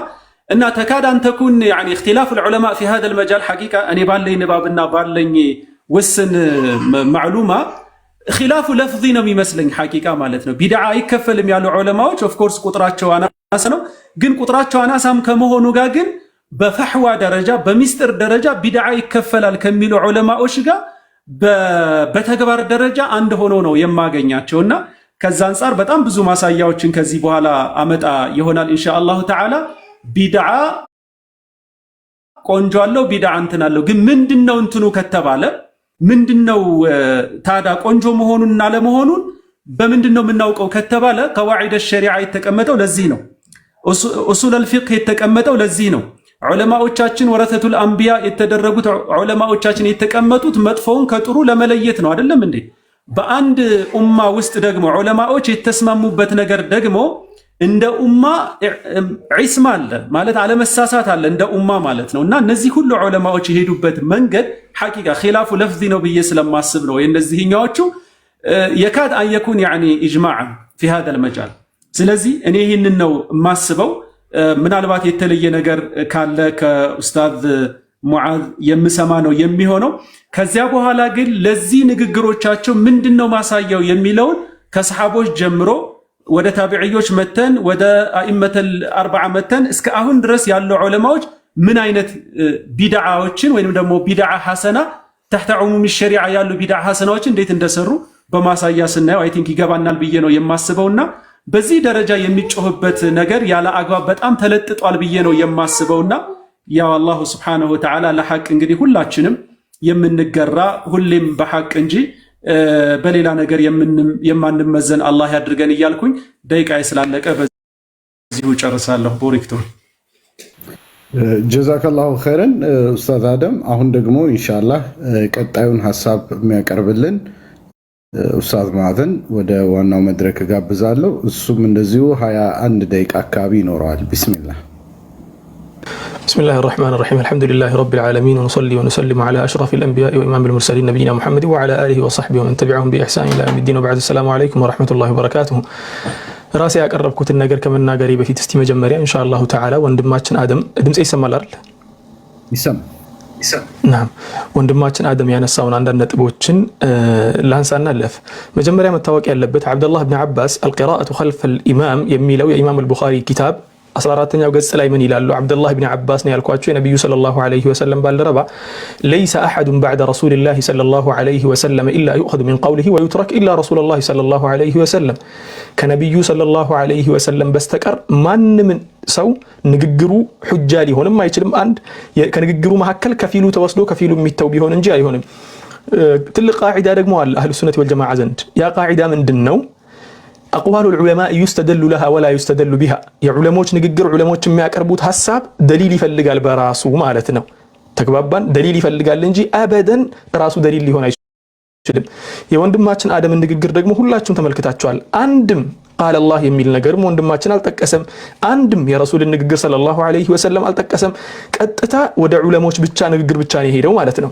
እና ተካድ አን ተኩን ያኒ اختلاف العلماء في هذا المجال حقيقة እኔ ባለኝ ንባብና ባለኝ ውስን ማዕሉማ ኺላፉ ለፍዚ ነው የሚመስለኝ ሐቂቃ ማለት ነው። ቢድዓ አይከፈልም ያሉ ዑለማዎች ኦፍ ኮርስ ቁጥራቸው አናሳ ነው። ግን ቁጥራቸው አናሳም ከመሆኑ ጋር ግን በፈህዋ ደረጃ በሚስጥር ደረጃ ቢድዓ ይከፈላል ከሚሉ ዑለማዎች ጋር በተግባር ደረጃ አንድ ሆኖ ነው የማገኛቸውና ከዛ አንፃር በጣም ብዙ ማሳያዎችን ከዚህ በኋላ አመጣ ይሆናል ኢንሻአላሁ ተዓላ። ቢድዓ ቆንጆ አለው፣ ቢድዓ እንትን አለው። ግን ምንድነው እንትኑ ከተባለ ምንድነው ታዳ ቆንጆ መሆኑንና ለመሆኑን በምንድነው የምናውቀው ከተባለ ቀዋዒድ ሸሪዓ የተቀመጠው ለዚህ ነው። ኡሱል አልፊቅህ የተቀመጠው ለዚህ ነው። ዑለማዎቻችን ወረተቱል አንቢያ የተደረጉት ዑለማዎቻችን የተቀመጡት መጥፎውን ከጥሩ ለመለየት ነው አይደለም እንዴ? በአንድ ኡማ ውስጥ ደግሞ ዑለማዎች የተስማሙበት ነገር ደግሞ እንደ ኡማ ዒስማ አለ ማለት አለመሳሳት አለ እንደ ኡማ ማለት ነው። እና እነዚህ ሁሉ ዑለማዎች የሄዱበት መንገድ ሐቂቃ ኺላፉ ለፍዚ ነው ብዬ ስለማስብ ነው የእነዚህኛዎቹ የካድ አን የኩን ያኒ ኢጅማዕ ፊ ሃዛ አልመጃል። ስለዚህ እኔ ይህንን ነው የማስበው። ምናልባት የተለየ ነገር ካለ ከኡስታዝ ሙዓዝ የምሰማ ነው የሚሆነው። ከዚያ በኋላ ግን ለዚህ ንግግሮቻቸው ምንድነው ማሳያው የሚለውን ከሰሓቦች ጀምሮ ወደ ታቢዕዮች መተን ወደ አኢመተል አርበዓ መተን እስከ አሁን ድረስ ያሉ ዑለማዎች ምን አይነት ቢድዓዎችን ወይንም ደግሞ ቢድዓ ሐሰና ተሕተ ዑሙም ሸሪዓ ያሉ ቢድዓ ሐሰናዎችን እንዴት እንደሰሩ በማሳያ ስናየው አይ ቲንክ ይገባናል ብዬ ነው የማስበውና በዚህ ደረጃ የሚጮህበት ነገር ያለ አግባብ በጣም ተለጥጧል ብዬ ነው የማስበውና ያው አላሁ ሱብሓነሁ ወተዓላ ለሐቅ እንግዲህ ሁላችንም የምንገራ ሁሌም በሐቅ እንጂ በሌላ ነገር የማንመዘን አላህ ያድርገን እያልኩኝ ደቂቃዬ ስላለቀ በዚሁ ጨርሳለሁ። ቦሪክቶ ጀዛከላሁ ኸይረን ኡስታዝ አደም። አሁን ደግሞ ኢንሻአላህ ቀጣዩን ሐሳብ የሚያቀርብልን ኡስታዝ ሙዓዝን ወደ ዋናው መድረክ ጋብዛለሁ። እሱም እንደዚሁ 21 ደቂቃ አካባቢ ይኖረዋል። ቢስሚላህ بسم الله الرحمن الرحيم الحمد لله رب العالمين ونصلي ونسلم على أشرف الأنبياء وإمام المرسلين نبينا محمد وعلى آله وصحبه ومن تبعهم بإحسان إلى يوم الدين وبعد السلام عليكم ورحمة الله وبركاته راسي أقربكم النجار كمن نجاري بفيت استمع جمريا إن شاء الله تعالى وندماتشن آدم دمس أي سمالر يسم نعم وندماتشن آدم يعني الصون عندنا نتبوتشن لانسان نلف مجمريا متوقع اللبت عبد الله بن عباس القراءة خلف الإمام يميلو يا إمام البخاري كتاب 14ኛው ገጽ ላይ ምን ይላሉ? አብዱላህ ኢብኑ አባስ ነው ያልኳቸው የነብዩ ሰለላሁ ዐለይሂ ወሰለም ባልደረባ ليس احد بعد رسول الله صلى الله عليه وسلم الا يؤخذ من قوله ويترك الا رسول الله صلى الله عليه وسلم ከነብዩ ሰለላሁ ዐለይሂ ወሰለም በስተቀር ማንም ሰው ንግግሩ ሁጃ ሊሆንም አይችልም። አንድ ከንግግሩ መሐከል ከፊሉ ተወስዶ ከፊሉ የሚተው ቢሆን እንጂ አይሆንም። ትልቅ ቃዒዳ ደግሞ አለ አህሉ ሱነት ወልጀማዓ ዘንድ። ያ ቃዒዳ ምንድነው? أقوال العلماء يستدل لها ولا يستدل بها የዑለሞች ንግግር ዑለሞች የሚያቀርቡት ሐሳብ ደሊል ይፈልጋል በራሱ ማለት ነው። ተግባባን? ደሊል ይፈልጋል እንጂ አበደን ራሱ ደሊል ሊሆን አይችልም። የወንድማችን አደም ንግግር ደግሞ ሁላችሁም ተመልክታችኋል። አንድም ቃል አላህ የሚል ነገርም ወንድማችን አልጠቀሰም። አንድም የረሱልን ንግግር ሰለላሁ ዐለይሂ ወሰለም አልጠቀሰም። ቀጥታ ወደ ዑለሞች ብቻ ንግግር ብቻ ነው የሄደው ማለት ነው።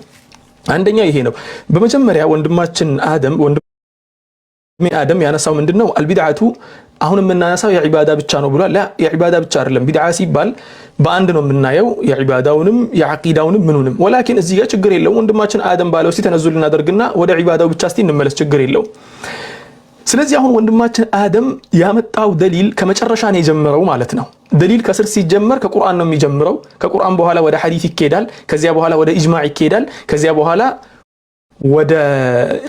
አንደኛ ይሄ ነው። በመጀመሪያ ወንድማችን አደም ያነሳው ምንድነው? አልቢድዓቱ አሁን የምናነሳው የዒባዳ ብቻ ነው ብሏል። ላ የዒባዳ ብቻ አይደለም። ቢድዓ ሲባል በአንድ ነው የምናየው፣ የዒባዳውንም የዓቂዳውንም ምኑንም። ወላኪን እዚህ ጋር ችግር የለውም። ወንድማችን አደም ባለው እስቲ ተነዙል እናደርግና ወደ ዒባዳው ብቻ እስቲ እንመለስ፣ ችግር የለውም። ስለዚህ አሁን ወንድማችን አደም ያመጣው ደሊል ከመጨረሻ ነው የጀመረው ማለት ነው። ደሊል ከስር ሲጀመር ከቁርአን ነው የሚጀምረው። ከቁርአን በኋላ ወደ ሐዲስ ይኬዳል። ከዚያ በኋላ ወደ ኢጅማዕ ይኬዳል። ከዚያ በኋላ ወደ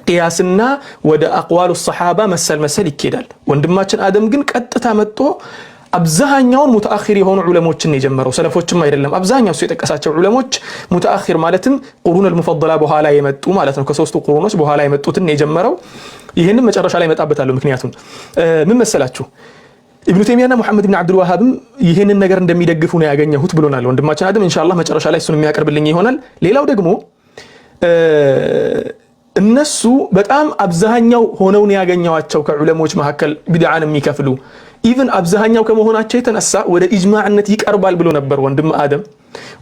ቂያስና ወደ አቅዋሉ ሰሃባ መሰል ይኬዳል። ወንድማችን አደም ግን ቀጥታ መጥቶ አብዛኛውን ሙተአኺር የሆኑ ዑለሞችን ነው የጀመረው። ሰለፎችም አይደለም። አብዛኛው እሱ የጠቀሳቸው ዑለሞች ሙተአኺር ማለትም ቁሩን አልሙፈضላ በኋላ የመጡ ማለት ነው። ከሶስቱ ቁሩኖች በኋላ የመጡትን የጀመረው። ይሄንን መጨረሻ ላይ መጣበታለሁ። ምክንያቱም ምን መሰላችሁ? ኢብኑ ተይሚያና ሙሐመድ ኢብኑ አብዱል ወሃብም ይሄንን ነገር እንደሚደግፉ ነው ያገኘሁት ብሎናል ወንድማችን አደም። ኢንሻአላህ መጨረሻ ላይ እሱን የሚያቀርብልኝ ይሆናል። ሌላው ደግሞ እነሱ በጣም አብዛኛው ሆነው ነው ያገኘዋቸው ከዑለሞች መካከል ቢድዓን የሚከፍሉ ኢቭን አብዛኛው ከመሆናቸው የተነሳ ወደ ኢጅማዕነት ይቀርባል ብሎ ነበር ወንድም አደም።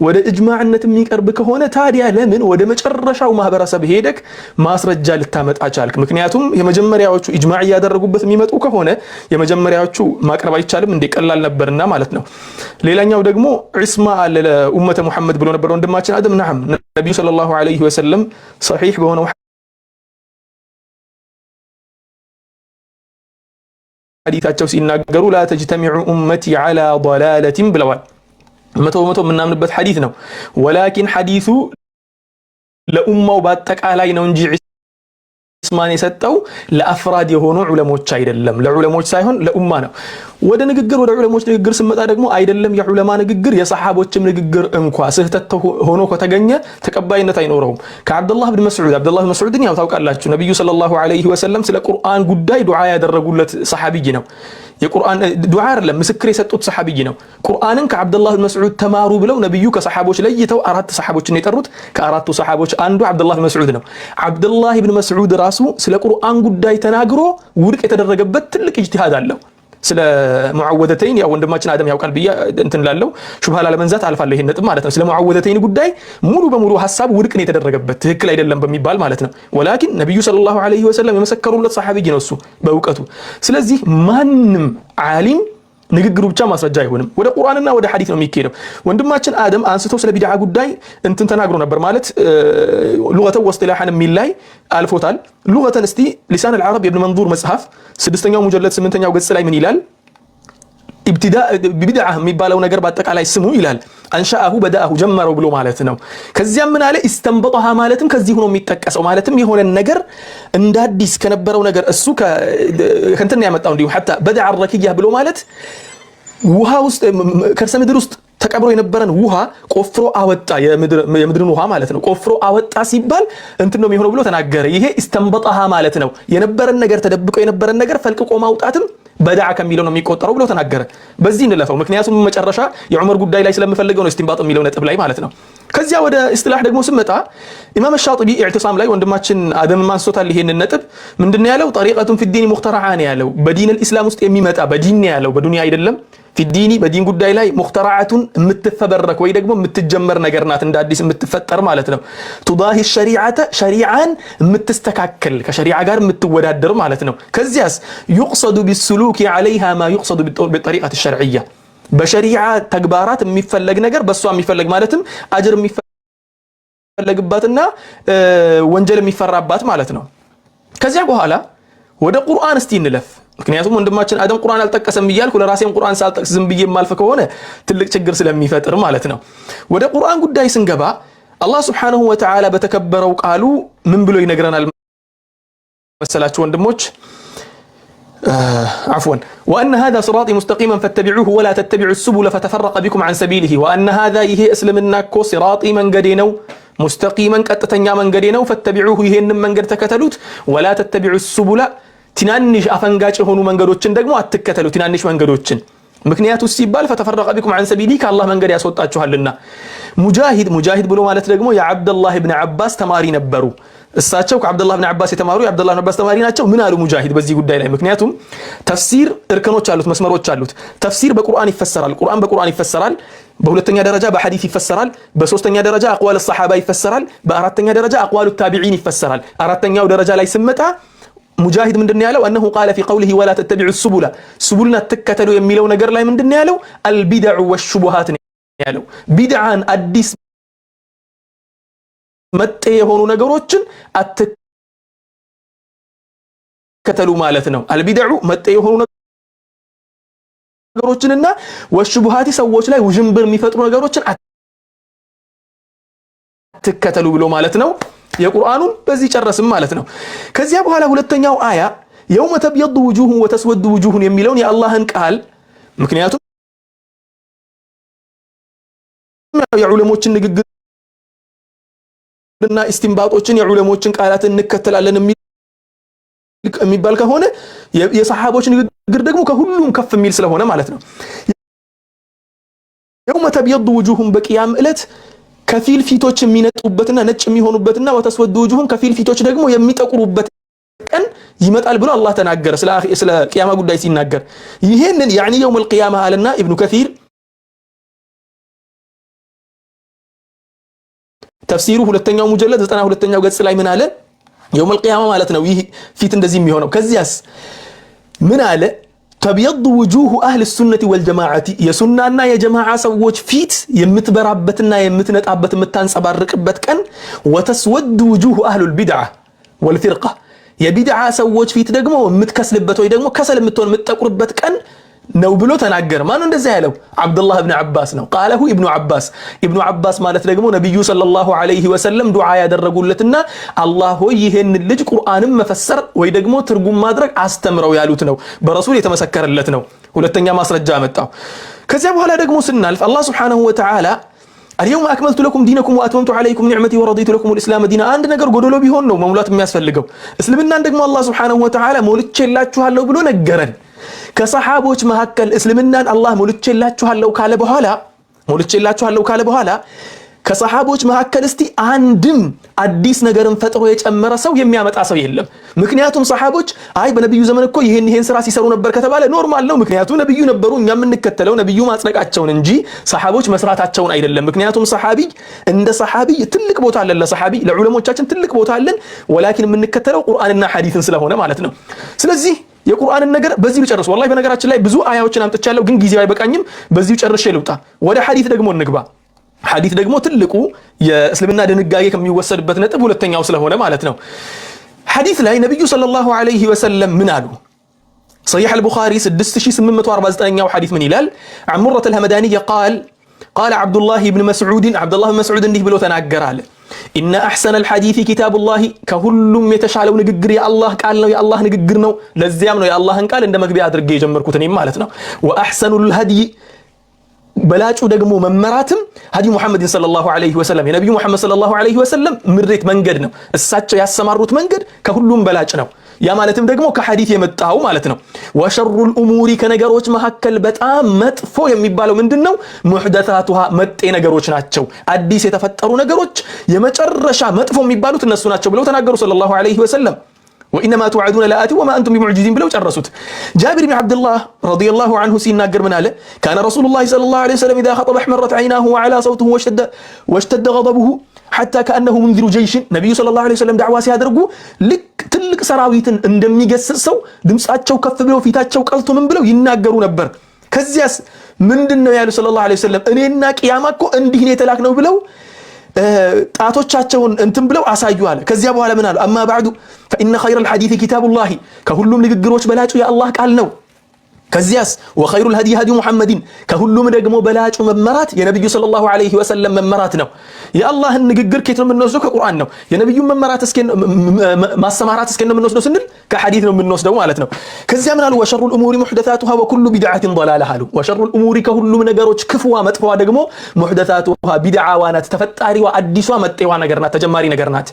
ወደ ኢጅማዕነት የሚቀርብ ከሆነ ታዲያ ለምን ወደ መጨረሻው ማህበረሰብ ሄደክ ማስረጃ ልታመጣ ቻልክ? ምክንያቱም የመጀመሪያዎቹ ኢጅማዕ ያደረጉበት የሚመጡ ከሆነ የመጀመሪያዎቹ ማቅረብ አይቻልም እንደ ቀላል ነበርና ማለት ነው። ሌላኛው ደግሞ ዒስማ ለኡመተ ሙሐመድ ብሎ ነበር ወንድማችን አደም። ነዓም ነብዩ ሰለላሁ ዐለይሂ ወሰለም ሶሒህ በሆነው ሐዲታቸው ሲናገሩ ላ ተጅተሚዑ ኡመቲ ዐላ ضላለቲን ብለዋል። መቶ የምናምንበት ሐዲስ ነው። ወላኪን ሐዲሱ ለኡማው በአጠቃላይ ነው እንጂ ዒስማን የሰጠው ለአፍራድ የሆኑ ዑለሞች አይደለም። ለዑለሞች ሳይሆን ለኡማ ነው። ወደ ዑለሞች ንግግር ስመጣ ደግሞ አይደለም የዑለማ ንግግር የሰሃቦችም ንግግር እንኳ ስህተት ሆኖ ከተገኘ ተቀባይነት አይኖረውም። ከአብዱላህ ብን መስዑድን ያው ታውቃላችሁ። ነብዩ ሰለላሁ ዐለይሂ ወሰለም ስለ ቁርአን ጉዳይ ዱዓ ያደረጉለት ሰሃቢይ ነው። የቁርአን ዱዓ አይደለም ምስክር የሰጡት ሰሃቢይ ነው። ቁርአንን ከአብዱላህ ብን መስዑድ ተማሩ ብለው ነብዩ ከሰሃቦች ለይተው አራት ሰሃቦችን የጠሩት። ከአራቱ ሰሃቦች አንዱ አብዱላህ ብን መስዑድ ነው። አብዱላህ ብን መስዑድ ራሱ ስለ ቁርአን ጉዳይ ተናግሮ ውድቅ የተደረገበት ትልቅ ኢጅቲሃድ አለው። ስለ ሙዓወደተይን ያው ወንድማችን አደም ያውቃል ብዬ እንትን ላለው ሹብሃ ላለመንዛት አልፋለሁ ይሄን ነጥብ ማለት ነው። ስለ ሙዓወደተይን ጉዳይ ሙሉ በሙሉ ሐሳብ ውድቅ ነው የተደረገበት ትክክል አይደለም በሚባል ማለት ነው። ወላኪን ነብዩ ሰለላሁ ዐለይሂ ወሰለም የመሰከሩለት ሰሃቢይ ነው እሱ በእውቀቱ። ስለዚህ ማንም ዓሊም ንግግሩ ብቻ ማስረጃ አይሆንም። ወደ ቁርአንና ወደ ሐዲስ ነው የሚኬደው። ወንድማችን አደም አንስቶ ስለ ቢድዓ ጉዳይ እንትን ተናግሮ ነበር ማለት ሉገተን ወስጢላሐን የሚል ላይ አልፎታል። ሉገተን እስቲ ሊሳን አልዓረብ የኢብኑ መንዙር መጽሐፍ 6ኛው ሙጀለድ 8ኛው ገጽ ላይ ምን ይላል? ኢብቲዳ ቢድዓ የሚባለው ነገር በአጠቃላይ ስሙ ይላል አንሻአሁ በዳአሁ ጀመረው ብሎ ማለት ነው። ከዚያም ምን አለ? ኢስተንበጠሃ ማለትም ከዚህ ሆኖ የሚጠቀሰው ማለትም የሆነ ነገር እንደ አዲስ ከነበረው ነገር እሱ ከእንትን ያመጣው እንዲሁ ሐታ በዳዓ ረኪያ ብሎ ማለት ውሃ ውስጥ ከርሰ ምድር ውስጥ ተቀብሮ የነበረን ውሃ ቆፍሮ አወጣ። የምድርን ውሃ ማለት ነው። ቆፍሮ አወጣ ሲባል እንትን ነው የሚሆነው ብሎ ተናገረ። ይሄ ኢስተንበጠሃ ማለት ነው። የነበረን ነገር ተደብቆ የነበረን ነገር ፈልቅቆ ማውጣትም በዳዓ ከሚለው ነው የሚቆጠረው ብሎ ተናገረ። በዚህ እንለፈው፣ ምክንያቱም መጨረሻ የዑመር ጉዳይ ላይ ስለምፈልገው ነው ኢስቲንባጥ የሚለው ነጥብ ላይ ማለት ነው። ከዚያ ወደ ኢስጢላህ ደግሞ ስመጣ ኢማም ሻጢቢ ኢዕቲሳም ላይ ወንድማችን አደም ማንሶታል ይሄንን ነጥብ። ምንድነው ያለው? ጠሪቀቱን ፊዲን ሙኽተረዓ ነው ያለው። በዲን አልኢስላም ውስጥ የሚመጣ በዲን ነው ያለው፣ በዱንያ አይደለም። ፊዲኒ በዲን ጉዳይ ላይ ሙኽተረዓቱን የምትፈበረክ ወይ ደግሞ የምትጀመር ነገር ናት፣ እንደ አዲስ የምትፈጠር ማለት ነው። ቱዳሂ ሸሪዓተ ሸሪዓን የምትስተካከል ከሸሪዓ ጋር የምትወዳደር ማለት ነው። ከዚያስ يقصد بالسلوك عليها ما يقصد بالطريقة الشرعية በሸሪዓ ተግባራት የሚፈለግ ነገር በሷ የሚፈለግ ማለትም አጅር የሚፈለግባትና ወንጀል የሚፈራባት ማለት ነው። ከዚያ በኋላ ወደ ቁርአን እስቲ እንለፍ። ምክንያቱም ወንድማችን አደም ቁርአን አልጠቀሰም እያልኩ ለራሴም ቁርአን ሳልጠቅስ ዝም ብዬ ማልፈ ከሆነ ትልቅ ችግር ስለሚፈጥር ማለት ነው። ወደ ቁርአን ጉዳይ ስንገባ አላህ Subhanahu Wa Ta'ala በተከበረው ቃሉ ምን ብሎ ይነግረናል መሰላችሁ ወንድሞች? عفوا وأن هذا صراطي مستقيما فاتبعوه ولا تتبعوا السبل فتفرق بكم عن سبيله وأن هذا يهي اسلمنا كو صراطي من قدينو مستقيما قطتنيا من قدينو فاتبعوه يهن من قد تكتلوت ولا تتبعوا السبل ትናንሽ አፈንጋጭ የሆኑ መንገዶችን ደግሞ አትከተሉ ትናንሽ መንገዶችን ምክንያቱ ሲባል ፈተፈረቀ ቢኩም عن سبيلي ከአላህ መንገድ ያስወጣችኋልና ሙጃሂድ ብሎ ማለት ደግሞ የአብዱላህ ኢብኑ አባስ ተማሪ ነበሩ እሳቸው ከአብዱላህ ኢብኑ አባስ የተማሩ የአብዱላህ ኢብኑ አባስ ተማሪ ናቸው ምን አሉ ሙጃሂድ በዚህ ጉዳይ ላይ ምክንያቱም ተፍሲር እርከኖች አሉት መስመሮች አሉት ተፍሲር በቁርአን ይፈሰራል ቁርአን በቁርአን ይፈሰራል በሁለተኛ ደረጃ በሐዲስ ይፈሰራል በሶስተኛ ደረጃ አቅዋል الصحابه ይፈሰራል በአራተኛ ደረጃ አቅዋል التابعين ይፈሰራል አራተኛው ደረጃ ላይ ስመጣ ሙጃሂድ ምንድነው ያለው انه قال في قوله ولا تتبعوا السبل سبلنا ተከተሉ የሚለው ነገር ላይ ምንድነው ያለው البدع والشبهات ያለው ቢድዓን አዲስ መጤ የሆኑ ነገሮችን አትከተሉ ማለት ነው البدع መጤ የሆኑ ነገሮችንና والشبهات ሰዎች ላይ ውዥንብር የሚፈጥሩ ነገሮችን አትከተሉ ብሎ ማለት ነው የቁርአኑን በዚህ ጨረስም ማለት ነው ከዚያ በኋላ ሁለተኛው አያ يوم تبيض وجوه وتسود وجوه የሚለውን የአላህን ቃል ምክንያቱም የዑለሞችን ንግግርና ኢስቲንባጦችን የዑለሞችን ቃላትን እንከተላለን የሚባል ከሆነ የሰሃቦች ንግግር ደግሞ ከሁሉም ከፍ የሚል ስለሆነ ማለት ነው يوم تبيض وجوه በቂያም ዕለት ከፊል ፊቶች የሚነጡበትና ነጭ የሚሆኑበትና ወተስወዱ وجوهን ከፊል ፊቶች ደግሞ የሚጠቁሩበት ቀን ይመጣል ብሎ አላህ ተናገረ ስለ ቂያማ ጉዳይ ሲናገር ይሄንን يعني يوم القيامه አለና ኢብኑ ከሲር ተፍሲሩ ሁለተኛው ሙጀለድ 92ኛው ገጽ ላይ ምን አለ يوم القيامه ማለት ነው ይሄ ፊት እንደዚህ የሚሆነው ከዚያስ ምን አለ تبيض وجوه أهل السنة والجماعة يسننا يا جماعة سووش فيت يمتبرابتنا يمتنطابت متانصبارقبت كان وتسود وجوه أهل البدعة والفرقة يا بدعة سووش فيت ደግሞ የምትከስልበት ወይ ደግሞ ከሰል የምትሆን የምትጠቁርበት ቀን ነው ብሎ ተናገረ ማን እንደዛ ያለው አብዱላህ ኢብኑ አባስ ነው قاله ኢብኑ አባስ ማለት ደግሞ ነብዩ ሰለላሁ ዐለይሂ ወሰለም ዱዓ ያደረጉለትና አላህ ሆይ ይሄን ልጅ ቁርአንን መፈሰር ወይ ደግሞ ትርጉም ማድረግ አስተምረው ያሉት ነው በረሱል የተመሰከረለት ነው ሁለተኛ ማስረጃ መጣው ከዚያ በኋላ ደግሞ ስናልፍ አላህ Subhanahu Wa Ta'ala اليوم اكملت لكم دينكم واتممت عليكم نعمتي ورضيت لكم الاسلام دينا አንድ ነገር ጎደሎ ቢሆን ነው መሙላት የሚያስፈልገው እስልምናን ደግሞ አላህ Subhanahu Wa Ta'ala ሞልቼላችኋለሁ ብሎ ነገረን ከሰሃቦች መሐከል እስልምናን አላህ ሞልቼላችኋለሁ ካለ በኋላ ከሰሃቦች መሐከል እስቲ አንድም አዲስ ነገርን ፈጥሮ የጨመረ ሰው የሚያመጣ ሰው የለም ምክንያቱም ሰሃቦች አይ በነብዩ ዘመን እኮ ይሄን ስራ ሲሰሩ ነበር ከተባለ ኖርማል ነው ምክንያቱም ነብዩ ነበሩ እኛም እንከተለው ነብዩ ማጽደቃቸውን እንጂ ሰሃቦች መስራታቸውን አይደለም ምክንያቱም ሰሃቢ እንደ ሰሃቢ ትልቅ ቦታ አለ ለሰሃቢ ለዑለሞቻችን ትልቅ ቦታ አለን ወላኪን የምንከተለው ቁርአንና ሐዲስን ስለሆነ ማለት ነው ስለዚህ የቁርአንን ነገር በዚሁ ጨርስ ወላሂ በነገራችን ላይ ብዙ አያዎችን አምጥቻለሁ ግን ጊዜው አይበቃኝም በዚሁ ጨርሼ ልውጣ ወደ ሐዲስ ደግሞ እንግባ ሐዲስ ደግሞ ትልቁ የእስልምና ድንጋጌ ከሚወሰድበት ነጥብ ሁለተኛው ስለሆነ ማለት ነው ሐዲስ ላይ ነብዩ ሰለላሁ ዐለይሂ ወሰለም ምን አሉ صحيح البخاري 6849ኛው ሐዲስ ምን ይላል عمرة الهمداني قال عبد الله بن مسعود እንዲህ ብሎ ተናገረ አለ إن أحسن الحديث كتاب الله كهلم يتشالو نغغر يا الله قال ነው የአላህ ንግግር ነው ለዚያም ነው የአላህን ቃል እንደ መግቢያ አድርጌ የጀመርኩት እኔ ማለት ነው واحسن الهدي በላጩ ደግሞ መመራትም ሀዲ ሙሐመድ ሰለላሁ ዐለይሂ ወሰለም የነብዩ ሙሐመድ ሰለላሁ ዐለይሂ ወሰለም ምሬት መንገድ ነው እሳቸው ያሰማሩት መንገድ ከሁሉም በላጭ ነው ያ ማለትም ደግሞ ከሐዲስ የመጣው ማለት ነው ወሸሩል ኡሙሪ ከነገሮች መሐከል በጣም መጥፎ የሚባለው ምንድነው ሙህደታቱሃ መጤ ነገሮች ናቸው አዲስ የተፈጠሩ ነገሮች የመጨረሻ መጥፎ የሚባሉት እነሱ ናቸው ብለው ተናገሩ ሰለላሁ ዐለይሂ ወሰለም وانما توعدون لآتي وما انتم بمعجزين بلو جرسوت جابر بن عبد الله رضي الله عنه سيناجر من عليه كان رسول الله صلى الله عليه وسلم اذا خطب احمرت عيناه وعلى صوته واشتد غضبه حتى كانه منذر جيش نبي صلى الله عليه وسلم دعوه ሲያደርጉ ልክ ትልቅ ሰራዊትን እንደሚገስጽው ድምጻቸው ከፍ ብለው ፊታቸው ቀልቶ ምን ብለው ይናገሩ ነበር ከዚያስ ምንድነው ያሉ ሰለላሁ ዐለይሂ ወሰለም እኔና ቂያማ እኮ እንዲህ ነው የተላክነው ብለው ጣቶቻቸውን እንትን ብለው አሳዩ አለ። ከዚያ በኋላ ምን አሉ? አማ ባዕዱ ፈኢነ ኸይረል ሐዲስ ኪታቡላሂ ከሁሉም ንግግሮች በላጩ የአላህ ቃል ነው። ከዚያስ ወኸይሩል ሀዲ ሀዲ ሙሐመድን ከሁሉም ደግሞ በላጩ መመራት የነብዩ ሰለላሁ ዐለይሂ ወሰለም መመራት ነው። የአላህን ንግግር ከየት ነው የምንወስደው? ከቁርአን ነው። የነብዩን መመራት ማሰማራት እስከ ነው የምንወስደው ስንል ከሐዲስ ነው የምንወስደው ማለት ነው። ከዚያ ምን አሉ? ወሸሩል ኡሙሪ ሙሕደሳቱሃ ወኩሉ ቢድዓቲን ضላላህ አሉ። ወሸሩል ኡሙሪ ከሁሉም ነገሮች ክፉዋ መጥፎዋ ደግሞ ሙሕደሳቱሃ ቢድዓዋ ናት፣ ተፈጣሪዋ አዲሷ መጤዋ ነገር ናት፣ ተጀማሪ ነገር ናት።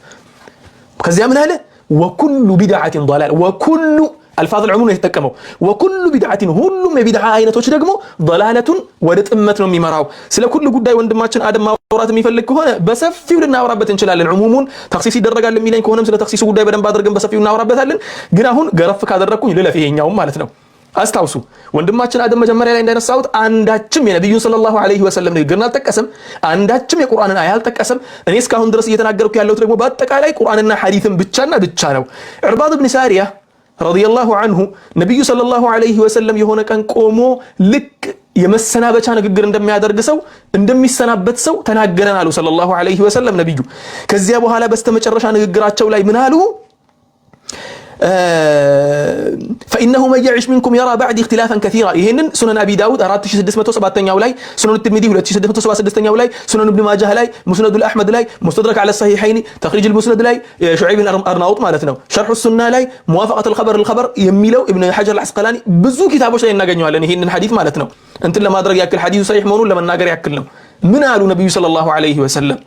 ከዚያ ምን አለ? ወኩሉ ቢድዓቲን ضላላህ ወኩሉ الفاظ العموم يتጠቀመው وكل بدعه ሁሉም የቢድዓ አይነቶች ደግሞ ضلالቱን ወደ ጥመት ነው የሚመራው። ስለ ሁሉ ጉዳይ ወንድማችን አደም ማውራት የሚፈልግ ከሆነ በሰፊው ልናወራበት እንችላለን። ዑሙሙን ተክሲስ ይደረጋል የሚለኝ ከሆነም ስለ ተክሲሱ ጉዳይ በደንብ አድርገን በሰፊው እናወራበታለን። ግን አሁን ገረፍ ካደረኩኝ ልለፍ ይሄኛው ማለት ነው። አስታውሱ ወንድማችን አደም መጀመሪያ ላይ እንዳነሳሁት አንዳችም የነብዩን ሰለላሁ ዐለይሂ ወሰለም ንግግርን አልጠቀሰም፣ አንዳችም የቁርአንን አያ አልጠቀሰም። እኔ እስካሁን ድረስ እየተናገርኩ ያለሁት ደግሞ በአጠቃላይ ቁርአንና ሐዲስን ብቻና ብቻ ነው። ዕርባድ ብን ሳሪያ ረዲየላሁ ዐንሁ ነብዩ ሰለላሁ ዐለይሂ ወሰለም የሆነ ቀን ቆሞ ልክ የመሰናበቻ ንግግር እንደሚያደርግ ሰው እንደሚሰናበት ሰው ተናገረን አሉ ሰለላሁ ዐለይሂ ወሰለም ነብዩ። ከዚያ በኋላ በስተመጨረሻ ንግግራቸው ላይ ምን አሉ? فإنه من يعيش منكم يرى بعد اختلافا كثيرا ይሄንን ሱነን አቢ ዳውድ 4607ኛው ላይ ሱነን ትርሚዚ 2676ኛው ላይ ሱነን ኢብኑ ማጃህ ላይ ሙስነድ አልአህመድ ላይ ሙስተድረክ على الصحيحين ተኽሪጅ المسند ላይ ሹዐይብ አርናውጥ ማለት ነው ሸርህ ሱና ላይ ሙዋፈቀት الخبر የሚለው ኢብኑ ሐጀር አልዐስቀላኒ ብዙ ኪታቦች ላይ እናገኘዋለን ይሄንን ሐዲስ ማለት ነው። እንትን ለማድረግ ያክል ሐዲሱ ሰሂህ መሆኑን ለመናገር ያክል ነው። ምን አሉ ነብዩ ሰለላሁ ዐለይሂ ወሰለም?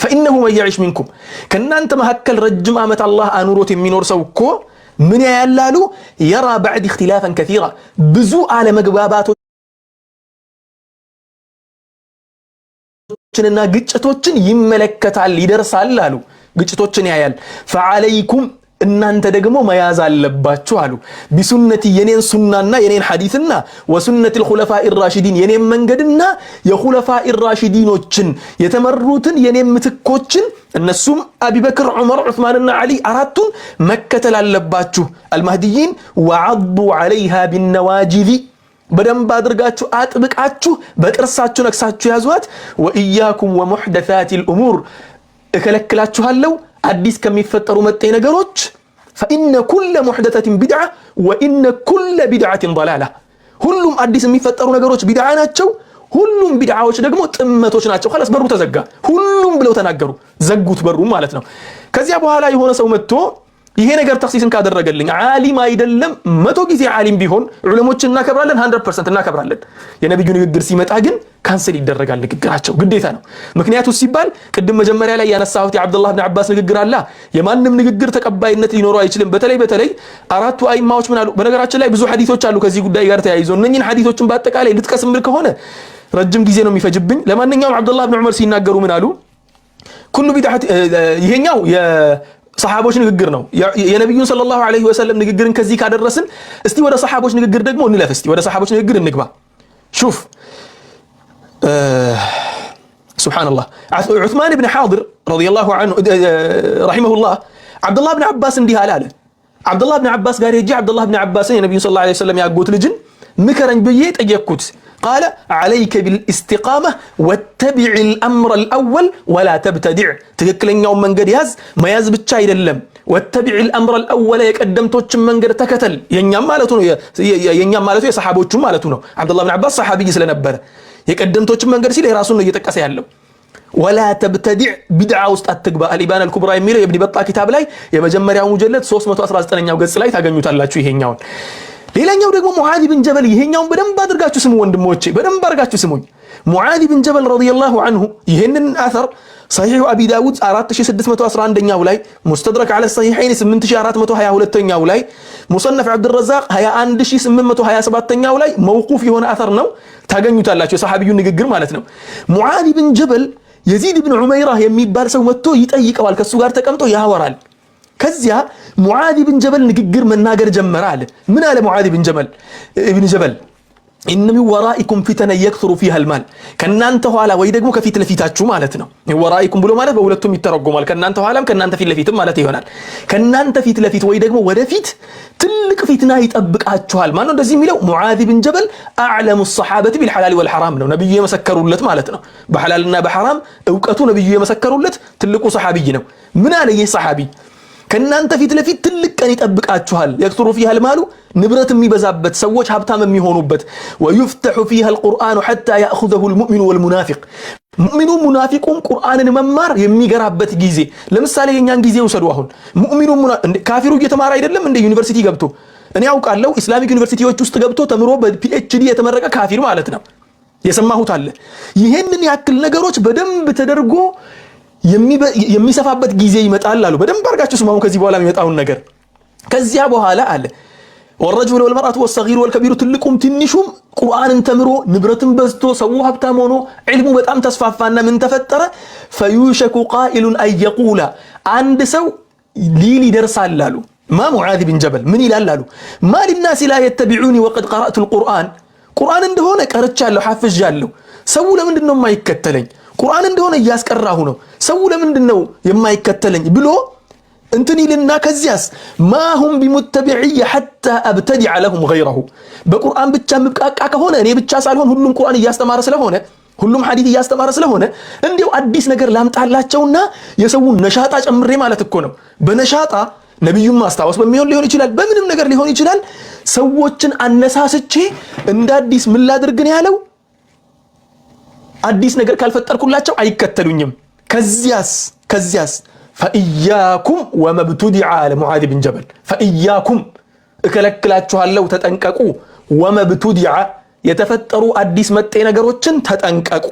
فإنه من يعيش منكم ከናንተ መሐከል ረጅም ዓመት አላህ አኑሮት የሚኖር ሰው እኮ ምን ያያላሉ? የራ بعد اختلافا كثيرا ብዙ አለመግባባቶችንና ግጭቶችን ይመለከታል ይደርሳል አሉ። ግጭቶችን ያያል። فعليكم እናንተ ደግሞ መያዝ አለባችሁ አሉ። ቢሱነቲ የኔን ሱናና የኔን ሐዲስና ወሱነቲ الخلفاء الراشدين የኔን መንገድና የኹለፋኢ الراشديኖችን የተመሩትን የኔን ምትኮችን እነሱም አቡበክር፣ ዑመር፣ ዑስማንና አሊ አራቱን መከተል አለባችሁ። አልማህዲይን وعضوا عليها بالنواجذ በደንብ አድርጋችሁ አጥብቃችሁ በጥርሳችሁ ነክሳችሁ ያዟት። ወኢያኩም ወሙሕደሳት الامور እከለክላችኋለሁ አዲስ ከሚፈጠሩ መጤ ነገሮች فإن كل محدثة بدعة وإن كل بدعة ضلالة ሁሉም አዲስ የሚፈጠሩ ነገሮች ቢድዓ ናቸው። ሁሉም ቢድዓዎች ደግሞ ጥመቶች ናቸው። خلاص በሩ ተዘጋ። ሁሉም ብለው ተናገሩ፣ ዘጉት በሩ ማለት ነው። ከዚያ በኋላ የሆነ ሰው መጥቶ ይሄ ነገር ተክሲስን ካደረገልኝ ዓሊም አይደለም 100 ጊዜ ዓሊም ቢሆን ዑለሞችን እናከብራለን 100% እናከብራለን። የነብዩ ንግግር ሲመጣ ግን ካንሰል ይደረጋል ንግግራቸው ግዴታ ነው። ምክንያቱ ሲባል ቅድም መጀመሪያ ላይ ያነሳሁት የአብዱላህ ኢብኑ አባስ ንግግር አለ። የማንም ንግግር ተቀባይነት ሊኖረው አይችልም። በተለይ አራቱ አይማዎች ምን አሉ? በነገራችን ላይ ብዙ ሐዲሶች አሉ ከዚህ ጉዳይ ጋር ተያይዞ እነኚህን ሐዲሶችን በአጠቃላይ ልጥቀስምል ከሆነ ረጅም ጊዜ ነው የሚፈጅብኝ። ለማንኛውም አብዱላህ ኢብኑ ዑመር ሲናገሩ ምን አሉ? ኩሉ ቢድዓት ይሄኛው ሰሃቦች ንግግር ነው። የነብዩን ሰለላሁ ዐለይሂ ወሰለም ንግግርን ከዚህ ካደረስን እስቲ ወደ ሰሃቦች ንግግር ደግሞ እንለፍ። እስቲ ወደ ሰሃቦች ንግግር እንግባ። ሹፍ ሱብሃንአላህ ዑስማን ኢብኑ ሐዲር ረዲየላሁ ዐንሁ ረሂመሁላህ አብዱላህ ኢብኑ አባስ እንዲህ አለ። አብዱላህ ኢብኑ አባስ ጋር ሄጄ አብዱላህ ኢብኑ አባስን የነብዩን ሰለላሁ ዐለይሂ ወሰለም ያጎት ልጅን ምከረኝ ብዬ ጠየቅኩት። قال عليك بالاستقامة واتبع الأمر الأول ولا تبتدع ትክክለኛው መንገድ ያዝ መያዝ ብቻ አይደለም واتبع الأمر الأول የቀደምቶችን መንገድ ተከተል። የኛም ማለቱ ነው የሰሃቦቹም ማለቱ ነው። አብዱላህ ኢብኑ አባስ ሰሃቢይ ስለነበረ የቀደምቶችን መንገድ ሲል የራሱን ነው እየጠቀሰ ያለው። ولا تبتدع بدعة ውስጥ አትግባ። አልኢባን አልኩብራ የሚለው የኢብኑ በጣ ኪታብ ላይ የመጀመሪያው ሙጀለድ 319ኛው ገጽ ላይ ታገኙታላችሁ ይሄኛውን። ሌላኛው ደግሞ ሙዓዝ ብን ጀበል ይሄኛውን በደንብ አድርጋችሁ ስሙ ወንድሞቼ፣ በደንብ አድርጋችሁ ስሙኝ። ሙዓዝ ብን ጀበል ረዲየላሁ ዐንሁ ይሄንን አثር ሰሒህ አቢ ዳውድ 4611ኛው ላይ ሙስተድረክ على الصحيحين 8422ኛው ላይ ሙሰነፍ አብዱረዛቅ 21827ኛው ላይ መውቁፍ የሆነ አثር ነው ታገኙታላችሁ። የሰሃቢዩ ንግግር ማለት ነው። ሙዓዝ ብን ጀበል የዚድ ብን ዑመይራ የሚባል ሰው መጥቶ ይጠይቀዋል። ከሱ ጋር ተቀምጦ ያወራል። ከዚያ ሙዓዝ ብን ጀበል ንግግር መናገር ጀመረ አለ። ምን አለ ሙዓዝ ብን ጀበል? ኢነ ሚን ወራኢኩም ፊተነ የክሱሩ ፊሃ አልማል ከናንተ ኋላ ወይ ደግሞ ከፊት ለፊታችሁ ማለት ነው። ወራኢኩም ብሎ ማለት በሁለቱም ይተረጎማል። ከናንተ ኋላም ከናንተ ፊት ለፊትም ማለት ይሆናል። ከናንተ ፊት ለፊት ወይ ደግሞ ወደፊት ትልቅ ፊትና ይጠብቃችኋል። ማን ነው እንደዚህ የሚለው? ሙዓዝ ብን ጀበል አዕለሙ الصحابة بالحلال والحرام ነው ነብዩ የመሰከሩለት ማለት ነው። በሐላልና በሐራም ዕውቀቱ ነብዩ የመሰከሩለት ትልቁ ሰሃቢይ ነው። ምን አለ ይህ ሰሃቢ? ከናንተ ፊት ለፊት ትልቅ ቀን ይጠብቃችኋል። የክሱሩ ፊሃ አልማሉ ንብረት የሚበዛበት ሰዎች ሀብታም የሚሆኑበት ወይፍተሑ ፊሃ አልቁርአኑ ሐታ ያእኹዘሁ አልሙእሚኑ ወልሙናፊቅ ሙእሚኑ ሙናፊቁም ቁርአንን መማር የሚገራበት ጊዜ። ለምሳሌ የኛን ጊዜ ውሰዱ። አሁን ሙእሚኑ ካፊሩ እየተማረ አይደለም እንደ ዩኒቨርሲቲ ገብቶ እኔ ያውቃለሁ ኢስላሚክ ዩኒቨርሲቲዎች ውስጥ ገብቶ ተምሮ በፒኤችዲ የተመረቀ ካፊር ማለት ነው የሰማሁት አለ። ይሄንን ያክል ነገሮች በደንብ ተደርጎ የሚሰፋበት ጊዜ ይመጣል አሉ። በደንብ አርጋችሁ ስማው ከዚህ በኋላ የሚመጣውን ነገር። ከዚያ በኋላ አለ ወረጁሉ ወልመርአቱ ወሰጊሩ ወልከቢሩ ትልቁም ትንሹም ቁርአንን ተምሮ ንብረትን በዝቶ ሰው ሀብታም ሆኖ ዒልሙ በጣም ተስፋፋና ምን ተፈጠረ? ፈዩሸኩ ቃኢሉን አየቁላ አንድ ሰው ሊል ይደርሳል አሉ። ማ ሙዓዝ ብን ጀበል ምን ይላል አሉ? ማ ሊናሲ ላ የተቢዑኒ ወቀድ ቀረእቱ ልቁርአን ቁርአን እንደሆነ ቀርቻለሁ ሐፍዣለሁ፣ ሰው ለምንድን ነው የማይከተለኝ? ቁርአን እንደሆነ እያስቀራሁ ነው፣ ሰው ለምንድን ነው የማይከተለኝ ብሎ እንትን ይልና ከዚያስ ማሁም ቢሙተቢዒ ሐታ አብተዲዐ ለሁም ገይረሁ በቁርአን ብቻ ምብቃቃ ከሆነ እኔ ብቻ ሳልሆን ሁሉም ቁርአን እያስተማረ ስለሆነ ሁሉም ሐዲስ እያስተማረ ስለሆነ እንዴው አዲስ ነገር ላምጣላቸውና የሰውን ነሻጣ ጨምሬ ማለት እኮ ነው። በነሻጣ ነብዩን ማስታወስ ሊሆን ይችላል፣ በምንም ነገር ሊሆን ይችላል። ሰዎችን አነሳስቼ እንደ አዲስ ምን ላድርግ ነው ያለው? አዲስ ነገር ካልፈጠርኩላቸው አይከተሉኝም። ከዚያስ ፈኢያኩም ወመብቱዲዐ አለ ሙዓዝ ብን ጀበል ፈኢያኩም እከለክላችኋለሁ ተጠንቀቁ፣ ወመብቱዲዐ የተፈጠሩ አዲስ መጤ ነገሮችን ተጠንቀቁ።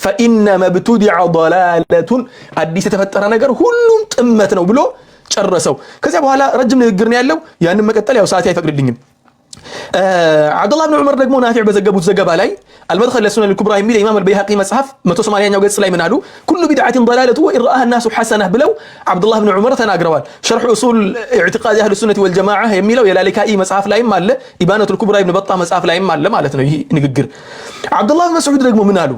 ፈኢነ መብቱዲዐ ضላለቱን አዲስ የተፈጠረ ነገር ሁሉም ጥመት ነው ብሎ ጨረሰው። ከዚያ በኋላ ረጅም ንግግር ነው ያለው። ያንን መቀጠል ያው ሰዓት አይፈቅድልኝም። አብዱላህ ብን ዑመር ደግሞ ናፊዕ በዘገቡት ዘገባ ላይ አልመድኸል ለሱነን አልኩብራ የሚል የኢማም አልበይሃቂ መጽሐፍ 180ኛው ገጽ ላይ ምን አሉ? ኩሉ ቢድዓቲን ضላለቱ ወኢን ረአሃ الناس ሐሰነህ ብለው አብዱላህ ብን ዑመር ተናግረዋል። ሸርሕ ኡሱል ኢዕቲቃድ አህሉ ሱነቲ ወልጀማዓ የሚለው የላሊካኢ መጽሐፍ ላይም አለ፣ ኢባነቱል ኩብራ ኢብኑ በጣ መጽሐፍ ላይም አለ ማለት ነው ይህ ንግግር። አብዱላህ ብን መስዑድ ደግሞ ምን አሉ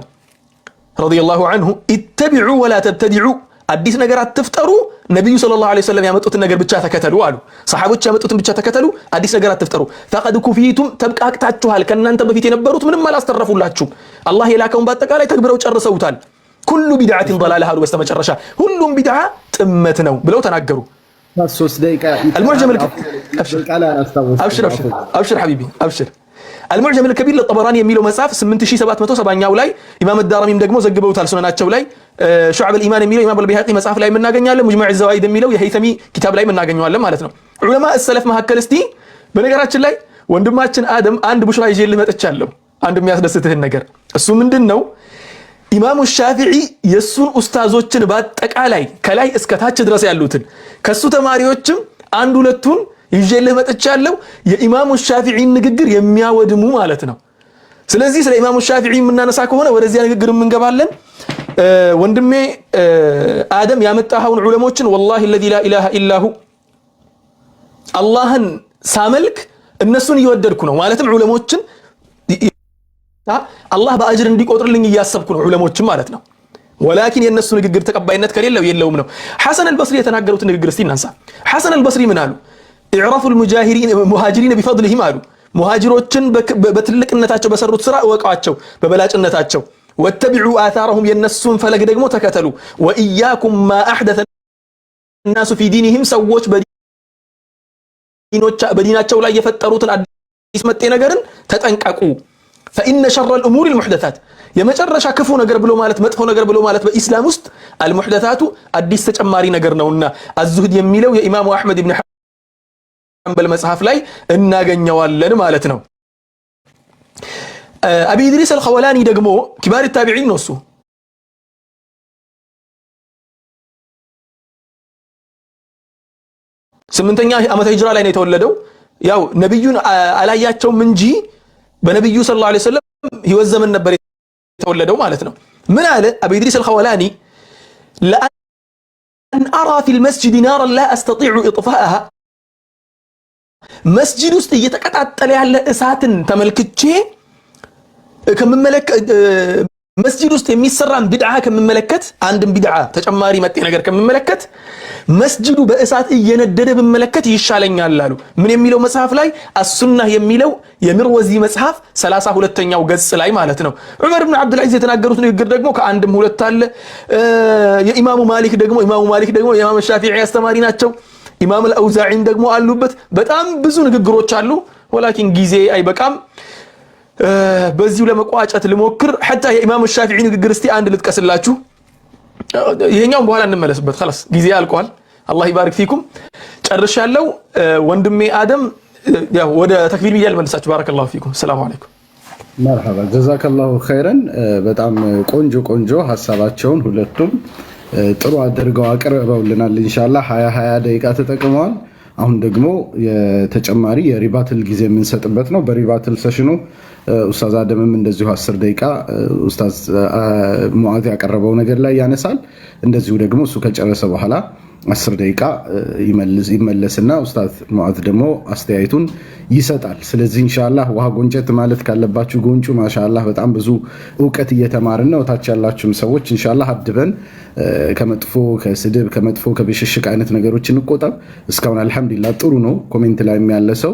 ረዲየላሁ ዐንሁ? ኢተቢዑ ወላ ተብተዲዑ አዲስ ነገር አትፍጠሩ፣ ነብዩ ሰለላሁ ዐለይሂ ወሰለም ያመጡትን ነገር ብቻ ተከተሉ አሉ። ሰሃቦች ያመጡትን ብቻ ተከተሉ፣ አዲስ ነገር አትፍጠሩ። ፈቀድ ኩፊቱም ተብቃቅታችኋል፣ ከናንተ በፊት የነበሩት ምንም አላስተረፉላችሁም። አላህ የላከውን በአጠቃላይ ተግብረው ጨርሰውታል። ኩሉ ቢድዓቲን ضላላ አሉ። በስተመጨረሻ ሁሉም ቢድዓ ጥመት ነው ብለው ተናገሩ። 3 ደቂቃ المعجم አብሽር ሐቢቢ አብሽር። المعجم الكبير للطبراني የሚለው መጽሐፍ 8770ኛው ላይ ኢማም አዳረሚም ደግሞ ዘግበውታል ሱነናቸው ላይ። ሹዓብ الإيمان የሚለው ኢማም አልበይሃቂ መጽሐፍ ላይ እናገኛለን። ሙጅመዕ الزوائد የሚለው የሀይተሚ ኪታብ ላይ እናገኘዋለን ማለት ነው። ዑለማ السلف መሐከል እስቲ በነገራችን ላይ ወንድማችን አደም አንድ ቡሽራ ይዤልህ መጥቻለሁ። አንድ የሚያስደስትህን ነገር እሱ ምንድነው? ኢማሙ ሻፊዒ የሱን ኡስታዞችን በአጠቃላይ ከላይ እስከ ታች ድረስ ያሉትን ከሱ ተማሪዎችም አንድ ሁለቱን ይዤልህ መጥቻለሁ የኢማሙ ሻፊዒን ንግግር የሚያወድሙ ማለት ነው። ስለዚህ ስለ ኢማሙ ሻፊዒ የምናነሳ ከሆነ ወደዚያ ንግግር እንገባለን። ወንድሜ አደም ያመጣኸውን ዑለሞችን ወላሂ الذي لا اله الا هو አላህን ሳመልክ እነሱን እየወደድኩ ነው። ማለትም ዑለሞችን አላህ በአጅር እንዲቆጥርልኝ እያሰብኩ ነው ዑለሞችን ማለት ነው። ወላኪን የነሱ ንግግር ተቀባይነት ከሌለው የለውም ነው። ሐሰን አልበስሪ የተናገሩት ንግግር እስቲ እናንሳ። ሐሰን አልበስሪ ምን አሉ? ኢዕራፉ المهاجرين بفضلهم አሉ። ሙሃጅሮችን በትልቅነታቸው በሰሩት ስራ እወቋቸው በበላጭነታቸው። ወተቢዑ آثارهم የነሱን ፈለግ ደግሞ ተከተሉ። ወኢያኩም ما احدث الناس في دينهم ሰዎች በዲናቸው ላይ የፈጠሩትን አዲስ መጤ ነገርን ተጠንቀቁ። فإن شر الأمور المحدثات የመጨረሻ ክፉ ነገር ብሎ ማለት መጥፎ ነገር ብሎ ማለት በኢስላም ውስጥ المحدثات አዲስ ተጨማሪ ነገር ነውና አዝሁድ የሚለው የኢማሙ አህመድ ኢብኑ ሐንበል መጽሐፍ ላይ እናገኘዋለን ማለት ነው። አቢ ኢድሪስ አልኸወላኒ ደግሞ ኪባር ታቢዒን ነው። እሱ ስምንተኛ ዓመተ ሂጅራ ላይ ነው የተወለደው። ያው ነብዩን አላያቸውም እንጂ በነብዩ ሰለላሁ ዐለይሂ ወሰለም ህይወት ዘመን ነበር የተወለደው ማለት ነው። ምን አለ አቢ ኢድሪስ አልኸወላኒ? ለአን አራ ፊል መስጂድ ናራን ላ አስተጢዑ ኢጥፋአሃ መስጂድ ውስጥ እየተቀጣጠለ ያለ እሳትን ተመልክቼ መስጂድ ውስጥ የሚሰራን ቢድዓ ከመመለከት አንድም ቢድዓ ተጨማሪ መጤ ነገር ከመመለከት መስጂዱ በእሳት እየነደደ በመመለከት ይሻለኛል አሉ። ምን የሚለው መጽሐፍ ላይ አሱናህ የሚለው የሚርወዚ መጽሐፍ 32ኛው ገጽ ላይ ማለት ነው። ዑመር ኢብኑ አብዱል ዐዚዝ የተናገሩት ንግግር ደግሞ ከአንድም ሁለት አለ። የኢማሙ ማሊክ ደግሞ የኢማሙ ሻፊዒ አስተማሪ ናቸው። ኢማም አልአውዛዒም ደግሞ አሉበት። በጣም ብዙ ንግግሮች አሉ። ወላኪን ጊዜ አይበቃም። በዚሁ ለመቋጨት ልሞክር። حتى የኢማሙ ሻፊዒ ንግግር እስቲ አንድ ልጥቀስላችሁ። ይሄኛውን በኋላ እንመለስበት። خلاص ጊዜ አልቋል። አላህ ይባርክ ፊኩም። ጨርሻለሁ። ወንድሜ አደም ያው ወደ ተክቢር ብያል መልሳችሁ። ባረከላሁ ፊኩም። ሰላም አለይኩም። መርሐባ ጀዛከላሁ ኸይረን። በጣም ቆንጆ ሐሳባቸውን ሁለቱም ጥሩ አድርገው አቅርበውልናል። ኢንሻአላህ 20 ደቂቃ ተጠቅመዋል። አሁን ደግሞ የተጨማሪ የሪባትል ጊዜ የምንሰጥበት ነው። በሪባትል ሴሽኑ ኡስታዝ አደምም እንደዚሁ 10 ደቂቃ ኡስታዝ ሙአዝ ያቀረበው ነገር ላይ ያነሳል። እንደዚሁ ደግሞ እሱ ከጨረሰ በኋላ 10 ደቂቃ ይመለስና ኡስታዝ ሙአዝ ደግሞ አስተያየቱን ይሰጣል። ስለዚህ ኢንሻአላህ ውሃ ጎንጨት ማለት ካለባችሁ ጎንጩ። ማሻአላህ በጣም ብዙ ዕውቀት እየተማርን ነው። ታች ያላችሁም ሰዎች ኢንሻአላህ አድበን ከመጥፎ ከስድብ ከመጥፎ ከብሽሽቅ አይነት ነገሮች እንቆጠብ። እስካሁን አልহামዱሊላህ ጥሩ ነው። ኮሜንት ላይ ያለ ሰው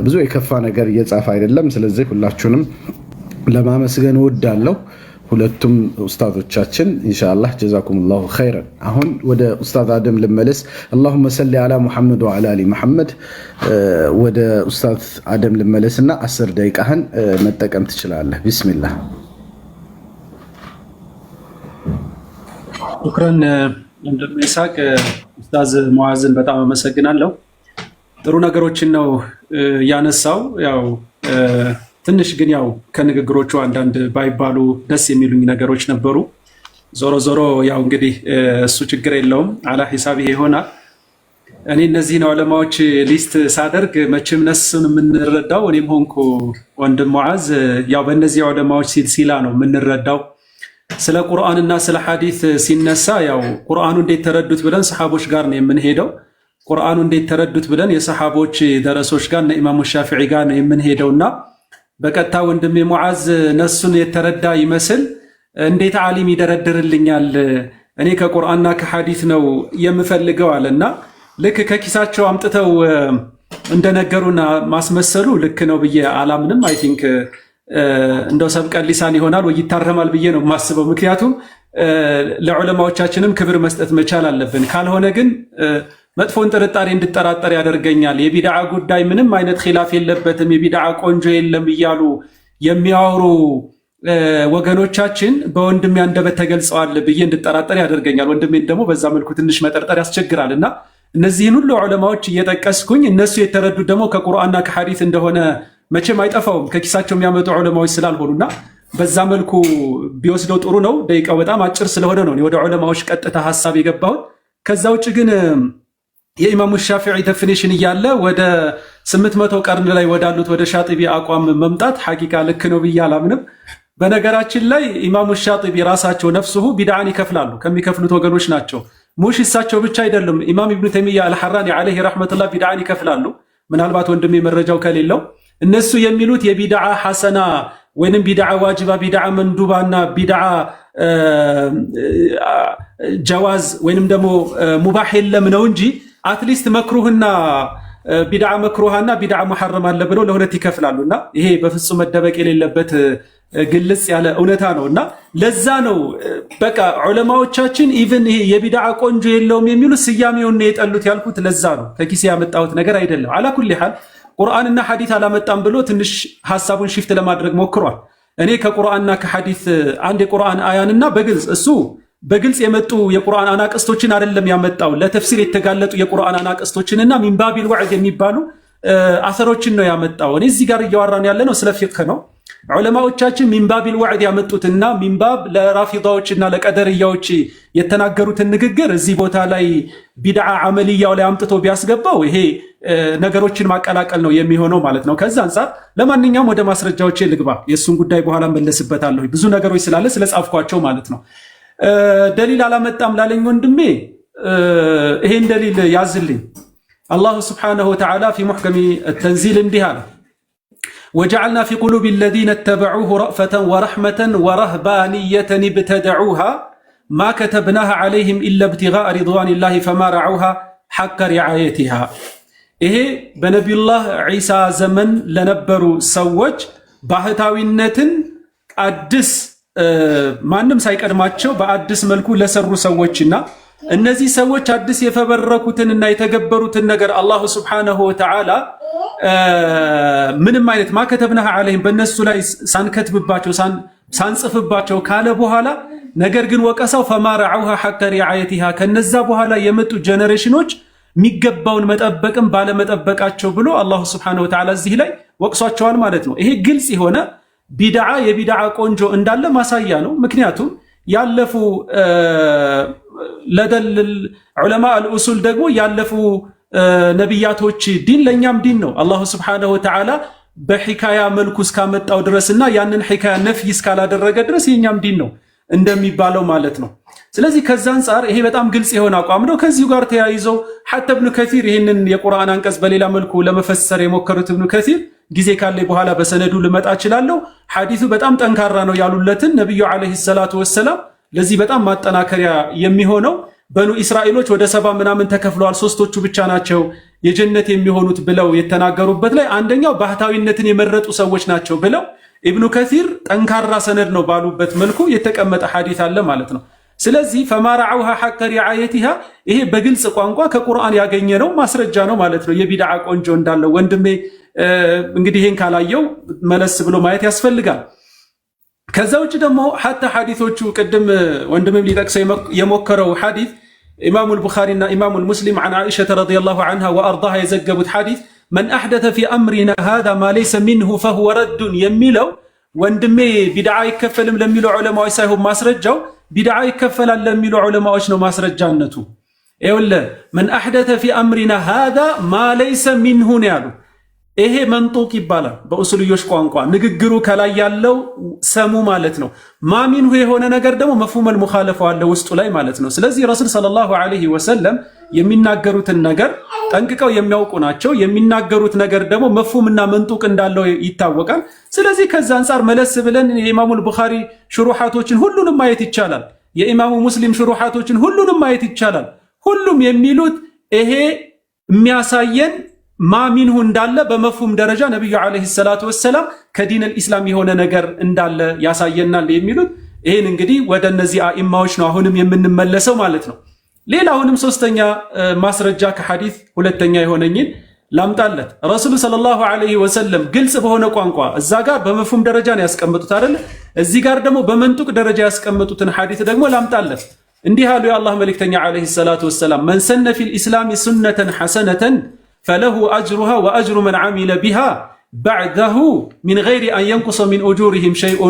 ብዙ የከፋ ነገር እየጻፈ አይደለም። ስለዚህ ሁላችሁንም ለማመስገን እወዳለሁ። ሁለቱም ኡስታዞቻችን ኢንሻአላህ ጀዛኩሙላሁ ኸይረን። አሁን ወደ ኡስታዝ አደም ልመለስ። اللهم صل على محمد وعلى ال محمد። ወደ ኡስታዝ አደም ልመለስና 10 ደቂቃህን መጠቀም ትችላለህ። ቢስሚላህ። ሹክራን እንደሚሳቅ ኡስታዝ ሙአዝን በጣም አመሰግናለሁ። ጥሩ ነገሮችን ነው ያነሳው። ያው ትንሽ ግን ያው ከንግግሮቹ አንዳንድ ባይባሉ ደስ የሚሉኝ ነገሮች ነበሩ። ዞሮ ያው እንግዲህ እሱ ችግር የለውም አላ ሂሳብ ይሆናል። እኔ እነዚህን ዑለማዎች ሊስት ሳደርግ መቼም ነሱን የምንረዳው እኔም ሆንኩ ወንድም ሙአዝ ያው በእነዚህ ዑለማዎች ሲልሲላ ነው የምንረዳው። ስለ ቁርአንና ስለ ሐዲስ ሲነሳ ያው ቁርአኑ እንዴት ተረዱት ብለን ሰሃቦች ጋር ነው የምንሄደው። ቁርአኑ እንዴት ተረዱት ብለን የሰሃቦች ደረሶች ጋር ነው ኢማሙ ሻፊዒ ጋር ነው የምንሄደውና በቀጥታ ወንድሜ ሙአዝ ነሱን የተረዳ ይመስል እንዴት ዓሊም ይደረድርልኛል እኔ ከቁርአንና ከሐዲስ ነው የምፈልገው አለና ልክ ከኪሳቸው አምጥተው እንደነገሩና ማስመሰሉ ልክ ነው ብዬ አላምንም። አይ ቲንክ እንደው ሰብቀን ሊሳን ይሆናል ወይ ይታረማል ብዬ ነው የማስበው። ምክንያቱም ለዑለማዎቻችንም ክብር መስጠት መቻል አለብን። ካልሆነ ግን መጥፎን ጥርጣሬ እንድጠራጠር ያደርገኛል። የቢድዓ ጉዳይ ምንም አይነት ኺላፍ የለበትም፣ የቢድዓ ቆንጆ የለም እያሉ የሚያወሩ ወገኖቻችን በወንድሜ አንደበት ተገልጸዋል ብዬ እንድጠራጠር ያደርገኛል። ወንድሜን ደግሞ በዛ መልኩ ትንሽ መጠርጠር ያስቸግራል እና እነዚህን ሁሉ ዑለማዎች እየጠቀስኩኝ እነሱ የተረዱት ደግሞ ከቁርአንና ከሐዲስ እንደሆነ መቼም አይጠፋውም ከኪሳቸው የሚያመጡ ዑለማዎች ስላልሆኑና በዛ መልኩ ቢወስደው ጥሩ ነው። ደቂቃው በጣም አጭር ስለሆነ ነው ወደ ዑለማዎች ቀጥታ ሐሳብ የገባሁት። ከዛ ውጭ ግን የኢማሙ ሻፊዒ ዴፊኒሽን እያለ ወደ 800 ቀርን ላይ ወዳሉት ወደ ሻጢቢ አቋም መምጣት ሐቂቃ ልክ ነው ብዬ አላምንም። በነገራችን ላይ ኢማሙ ሻጢቢ ራሳቸው ነፍሱሁ ቢድዓን ይከፍላሉ፣ ከሚከፍሉት ወገኖች ናቸው። ሙሽ እሳቸው ብቻ አይደሉም። ኢማም ኢብኑ ተይሚያ አልሐራኒ ዐለይሂ ረሕመቱላህ ቢድዓን ይከፍላሉ። ምናልባት ወንድሜ መረጃው ከሌለው እነሱ የሚሉት የቢድዓ ሐሰና ወይንም ቢድዓ ዋጅባ፣ ቢድዓ መንዱባና ቢድዓ ጀዋዝ ወይንም ደግሞ ሙባህ የለም ነው እንጂ አትሊስት መክሩህና ቢድዓ መክሩሃና ቢድዓ ሙሐረም አለ ብለው ለሁለት ይከፍላሉና ይሄ በፍጹም መደበቅ የሌለበት ግልጽ ያለ እውነታ ነውና ለዛ ነው በቃ ዑለማዎቻችን ኢቭን ይሄ የቢድዓ ቆንጆ የለውም የሚሉ ስያሜውን ነው የጠሉት ያልኩት። ለዛ ነው ከኪሴ ያመጣሁት ነገር አይደለም። አላኩል ሐል ቁርአንና ሐዲስ አላመጣም ብሎ ትንሽ ሐሳቡን ሽፍት ለማድረግ ሞክሯል። እኔ ከቁርአንና ከሐዲስ አንድ የቁርአን አያንና በግልጽ የመጡ የቁርአን አናቅስቶችን አይደለም ያመጣው፣ ለተፍሲር የተጋለጡ የቁርአን አናቅስቶችንና ሚንባቢል ወዕድ የሚባሉ አሰሮችን ነው ያመጣው። እኔ እዚህ ጋር እያወራን ያለ ነው ስለ ፊቅህ ነው። ዑለማዎቻችን ሚንባቢል ወዕድ ያመጡትና ሚንባብ ለራፊዳዎችና ለቀደርያዎች የተናገሩትን ንግግር እዚህ ቦታ ላይ ቢድዓ አመልያው ላይ አምጥቶ ቢያስገባው ይሄ ነገሮችን ማቀላቀል ነው የሚሆነው ማለት ነው። ከዛ አንፃር ለማንኛውም ወደ ማስረጃዎቼ ልግባ። የእሱን ጉዳይ በኋላ መለስበታለሁ፣ ብዙ ነገሮች ስላለ ስለጻፍኳቸው ማለት ነው። ደሊል አላመጣም ላለኝ ወንድሜ ይሄን ደሊል ያዝልኝ። አላሁ ስብሓነሁ ወተዓላ ፊ ሙሕከሚ ተንዚል እንዲህ አለ ወጀዐልና ፊ ቁሉቢ አለዚነ ተበዑሁ ረእፈተን ወረሕመተን ወረህባንየተን ብተደዑሃ ማ ከተብናሃ ዐለይሂም ኢላ ብቲጋአ ሪድዋኒላሂ ፈማ ረዐውሃ ሐቀ ሪዓየቲሃ። ይሄ በነቢዩላህ ዒሳ ዘመን ለነበሩ ሰዎች ባህታዊነትን አዲስ ማንም ሳይቀድማቸው በአዲስ መልኩ ለሰሩ ሰዎችና እነዚህ ሰዎች አዲስ የፈበረኩትንና የተገበሩትን ነገር አላሁ ስብሓነሁ ወተዓላ ምንም አይነት ማከተብናህ ዐለይሂም በእነሱ ላይ ሳንከትብባቸው ሳንጽፍባቸው ካለ በኋላ ነገር ግን ወቀሳው ፈማ ረዐውሃ ሐቀ ሪዓየቲሃ ከነዛ በኋላ የመጡ ጀነሬሽኖች የሚገባውን መጠበቅም ባለመጠበቃቸው ብሎ አላሁ ስብሓነሁ ወተዓላ እዚህ ላይ ወቅሷቸዋል ማለት ነው። ይሄ ግልጽ የሆነ ቢድዓ የቢድዓ ቆንጆ እንዳለ ማሳያ ነው። ምክንያቱም ያለፉ ለደል ዑለማ አልኡሱል ደግሞ ያለፉ ነቢያቶች ዲን ለእኛም ዲን ነው። አላሁ ስብሓነሁ ወተዓላ በሒካያ መልኩ እስካመጣው ድረስና ያንን ሒካያ ነፍይ እስካላደረገ ድረስ የኛም ዲን ነው እንደሚባለው ማለት ነው። ስለዚህ ከዛ አንጻር ይሄ በጣም ግልጽ የሆነ አቋም ነው። ከዚሁ ጋር ተያይዘው ሐታ ኢብኑ ከሲር ይህንን የቁርአን አንቀጽ በሌላ መልኩ ለመፈሰር የሞከሩት ኢብኑ ከሲር ጊዜ ካለ በኋላ በሰነዱ ልመጣ እችላለሁ። ሐዲሱ በጣም ጠንካራ ነው ያሉለትን ነብዩ አለይሂ ሰላቱ ወሰላም ለዚህ በጣም ማጠናከሪያ የሚሆነው በኑ እስራኤሎች ወደ 70 ምናምን ተከፍለዋል፣ ሶስቶቹ ብቻ ናቸው የጀነት የሚሆኑት ብለው የተናገሩበት ላይ አንደኛው ባህታዊነትን የመረጡ ሰዎች ናቸው ብለው ኢብኑ ከሲር ጠንካራ ሰነድ ነው ባሉበት መልኩ የተቀመጠ ሐዲስ አለ ማለት ነው። ስለዚህ ፈማ ረዐውሃ ሐቀ ሪዓየቲሃ ይሄ በግልጽ ቋንቋ ከቁርአን ያገኘነው ማስረጃ ነው ማለት ነው። የቢድዓ ቆንጆ እንዳለው ወንድሜ እንግዲህ ይሄን ካላየው መለስ ብሎ ማየት ያስፈልጋል። ከዛ ውጭ ደግሞ ሐታ ሐዲሶቹ ቅድም ወንድሜም ሊጠቅሰው የሞከረው ሐዲስ ኢማሙል ቡኻሪና ኢማሙል ሙስሊም عن عائشة رضي الله عنها وارضاها የዘገቡት ሐዲስ من احدث في امرنا هذا ما ليس منه فهو رد የሚለው ወንድሜ ቢድዓ ይከፈልም ለሚሉ ዑለማዎች ሳይሆን ማስረጃው ቢድዓ ይከፈላል ለሚሉ ዑለማዎች ነው ማስረጃነቱ። ይኸውልህ من احدث في امرنا هذا ما ليس منه ነው ያሉ። ይሄ መንጡቅ ይባላል በኡሱልዮሽ ቋንቋ ንግግሩ ከላይ ያለው ሰሙ ማለት ነው። ማሚንሁ የሆነ ነገር ደግሞ መፍሁመል ሙኻለፈው አለ ውስጡ ላይ ማለት ነው። ስለዚህ ረሱል ሰለላሁ ዐለይሂ ወሰለም የሚናገሩትን ነገር ጠንቅቀው የሚያውቁ ናቸው። የሚናገሩት ነገር ደግሞ መፍሁምና መንጡቅ እንዳለው ይታወቃል። ስለዚህ ከዛ አንፃር መለስ ብለን የኢማሙል ቡኻሪ ሽሩሐቶችን ሁሉንም ማየት ይቻላል። የኢማሙ ሙስሊም ሽሩሐቶችን ሁሉንም ማየት ይቻላል። ሁሉም የሚሉት ይሄ የሚያሳየን ማሚንሁ እንዳለ በመፍሁም ደረጃ ነብዩ አለይሂ ሰላቱ ወሰላም ከዲን አልኢስላም የሆነ ነገር እንዳለ ያሳየናል የሚሉት ይሄን እንግዲህ ወደ እነዚህ አኢማዎች ነው አሁንም የምንመለሰው ማለት ነው። ሌላውንም ሶስተኛ ማስረጃ ከሐዲስ ሁለተኛ የሆነኝን ላምጣለት። ረሱሉ ሰለላሁ ዐለይሂ ወሰለም ግልጽ በሆነ ቋንቋ እዛ ጋር በመፍሁም ደረጃ ነው ያስቀመጡት አይደል? እዚህ ጋር ደግሞ በመንጡቅ ደረጃ ያስቀመጡትን ሐዲስ ደግሞ ላምጣለት። እንዲህ አሉ የአላህ መልእክተኛ ዐለይሂ ሰላቱ ወሰላም መን ሰነ ፊል ኢስላሚ ሱነተን ሐሰነተን فله أجرها وأجر من عمل بها بعده من غير أن ينقص من أجورهم شيء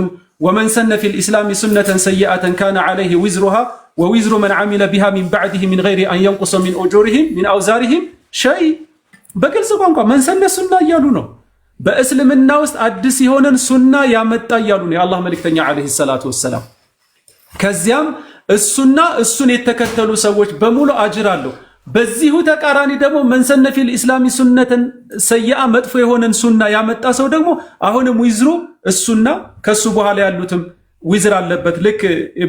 ومن سن في الإسلام سنة سيئة كان عليه وزرها ووزر من عمل بها من بعده من غير أن ينقص من أجورهم من أوزارهم شيء بكل سبحانه من سن سنة يالونه بأسلم الناس أدسي هنا سنة يامتا يالونه الله ملك تنيا عليه الصلاة والسلام كزيام السنة يتكتلوا سووش بمولو أجرالو በዚሁ ተቃራኒ ደግሞ መንሰነ ፊል ኢስላሚ ሱነተን ሰይአ መጥፎ የሆነን ሱና ያመጣ ሰው ደግሞ አሁንም ዊዝሩ እሱና ከሱ በኋላ ያሉትም ዊዝር አለበት። ልክ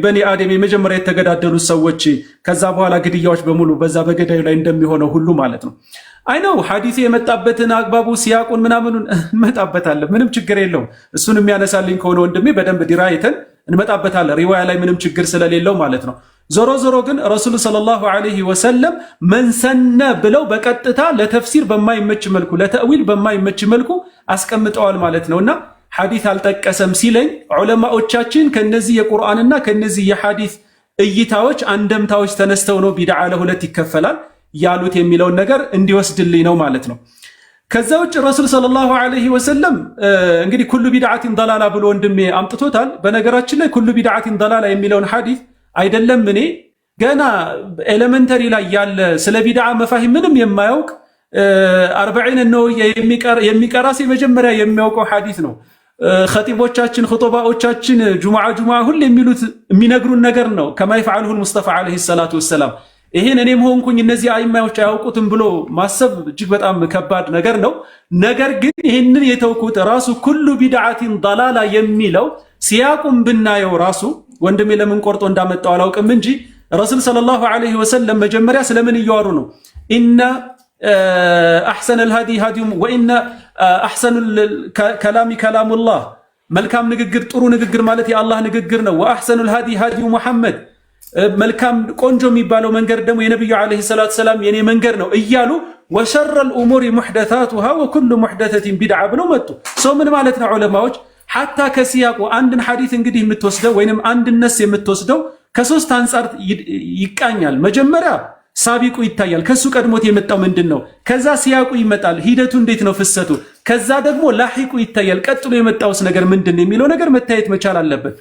በኒ አደም የመጀመሪያ የተገዳደሉ ሰዎች ከዛ በኋላ ግድያዎች በሙሉ በዛ በገዳዩ ላይ እንደሚሆነው ሁሉ ማለት ነው። አይነው ሐዲስ የመጣበትን አግባቡ ሲያቁን ምናምኑን እንመጣበታለን። ምንም ችግር የለውም። እሱን የሚያነሳልኝ ከሆነ ወንድሜ በደንብ ዲራይተን እንመጣበታለን። ሪዋያ ላይ ምንም ችግር ስለሌለው ማለት ነው። ዞሮ ዞሮ ግን ረሱሉ ሰለላሁ ዐለይሂ ወሰለም መንሰነ ብለው በቀጥታ ለተፍሲር በማይመች መልኩ ለተእዊል በማይመች መልኩ አስቀምጠዋል ማለት ነውና ሐዲስ አልጠቀሰም ሲለኝ ዑለማዎቻችን ከነዚህ የቁርአንና ከነዚህ የሐዲስ እይታዎች አንደምታዎች ተነስተው ነው ቢድዓ ለሁለት ይከፈላል ያሉት የሚለውን ነገር እንዲወስድልኝ ነው ማለት ነው። ከዛ ውጭ ረሱል ሰለላሁ ዐለይሂ ወሰለም እንግዲህ ኩሉ ቢድዓቲን ضላላ ብሎ ወንድሜ አምጥቶታል። በነገራችን ላይ ኩሉ ቢድዓቲን ضላላ የሚለውን ሐዲስ አይደለም እኔ ገና ኤሌመንተሪ ላይ ያለ ስለ ቢድዓ መፋሂም ምንም የማያውቅ 40 ነው የሚቀራ መጀመሪያ የሚያውቀው ሐዲስ ነው። ኸጢቦቻችን ኹጡባዎቻችን ጁሙዓ ሁሉ የሚሉት የሚነግሩን ነገር ነው። ከማ ይፈዓሉሁ ሙስጠፋ አለይሂ ሰላቱ ወሰላም ይሄን እኔም ሆንኩኝ እነዚህ አይማዎች አያውቁትም ብሎ ማሰብ እጅግ በጣም ከባድ ነገር ነው። ነገር ግን ይህንን የተውኩት ራሱ ኩሉ ቢድዓቲን ضላላ የሚለው ሲያቁም ብናየው ራሱ ወንድሜ ለምን ቆርጦ እንዳመጣው አላውቅም እንጂ ረሱል ሰለላሁ ዐለይሂ ወሰለም መጀመሪያ ስለምን እያወሩ ነው? ኢነ አሕሰነል ሃዲ ሃዲዩ ወኢነ አሕሰኑል ከላሚ ከላሙላህ፣ መልካም ንግግር ጥሩ ንግግር ማለት የአላህ ንግግር ነው። ወአሕሰኑል ሃዲ ሃዲዩ ሙሐመድ፣ መልካም ቆንጆ የሚባለው መንገድ ደግሞ የነብዩ አለይሂ ሰላቱ ሰላም የኔ መንገድ ነው እያሉ ወሸረል ኡሙሪ ሙሕደታቱሃ ወኩሉ ሙሕደተቲን ቢድዓ ብለው መጡ። ሰው ምን ማለት ነው? ዑለማዎች ሐታ ከሲያቁ አንድን ሐዲስ እንግዲህ የምትወስደው ወይንም አንድን ነስ የምትወስደው ከሶስት አንጻር ይቃኛል። መጀመሪያ ሳቢቁ ይታያል፣ ከሱ ቀድሞት የመጣው ምንድን ነው? ከዛ ሲያቁ ይመጣል፣ ሂደቱ እንዴት ነው ፍሰቱ። ከዛ ደግሞ ላሂቁ ይታያል፣ ቀጥሎ የመጣውስ ነገር ምንድን ነው የሚለው ነገር መታየት መቻል አለበት።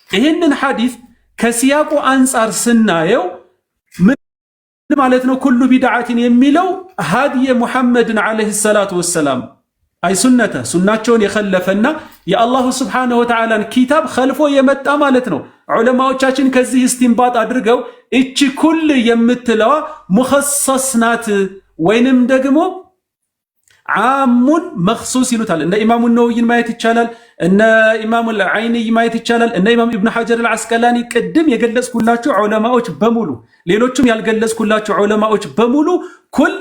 ይህንን ሐዲስ ከሲያቁ አንጻር ስናየው ምን ማለት ነው? ኩሉ ቢድዓቲን የሚለው ሃዲየ ሙሐመድን ዓለይሂ ሰላቱ ወሰላም አይ ሱነተ ሱናቸውን የኸለፈና የአላሁ ስብሓነሁ ወተዓላን ኪታብ ኸልፎ የመጣ ማለት ነው። ዑለማዎቻችን ከዚህ እስቲንባጥ አድርገው እቺ ኩል የምትለዋ ሙኸሰስ ናት ወይንም ደግሞ ዓሙን መኽሱስ ይሉታል። እነ ኢማሙ ነወዊን ማየት ይቻላል፣ እነ ኢማሙ አይንይ ማየት ይቻላል፣ እነ ኢማም ኢብኑ ሐጀር አልዓስቀላኒ ቅድም የገለጽኩላችሁ ዑለማዎች በሙሉ ሌሎችም ያልገለጽኩላችሁ ዑለማዎች በሙሉ ኩል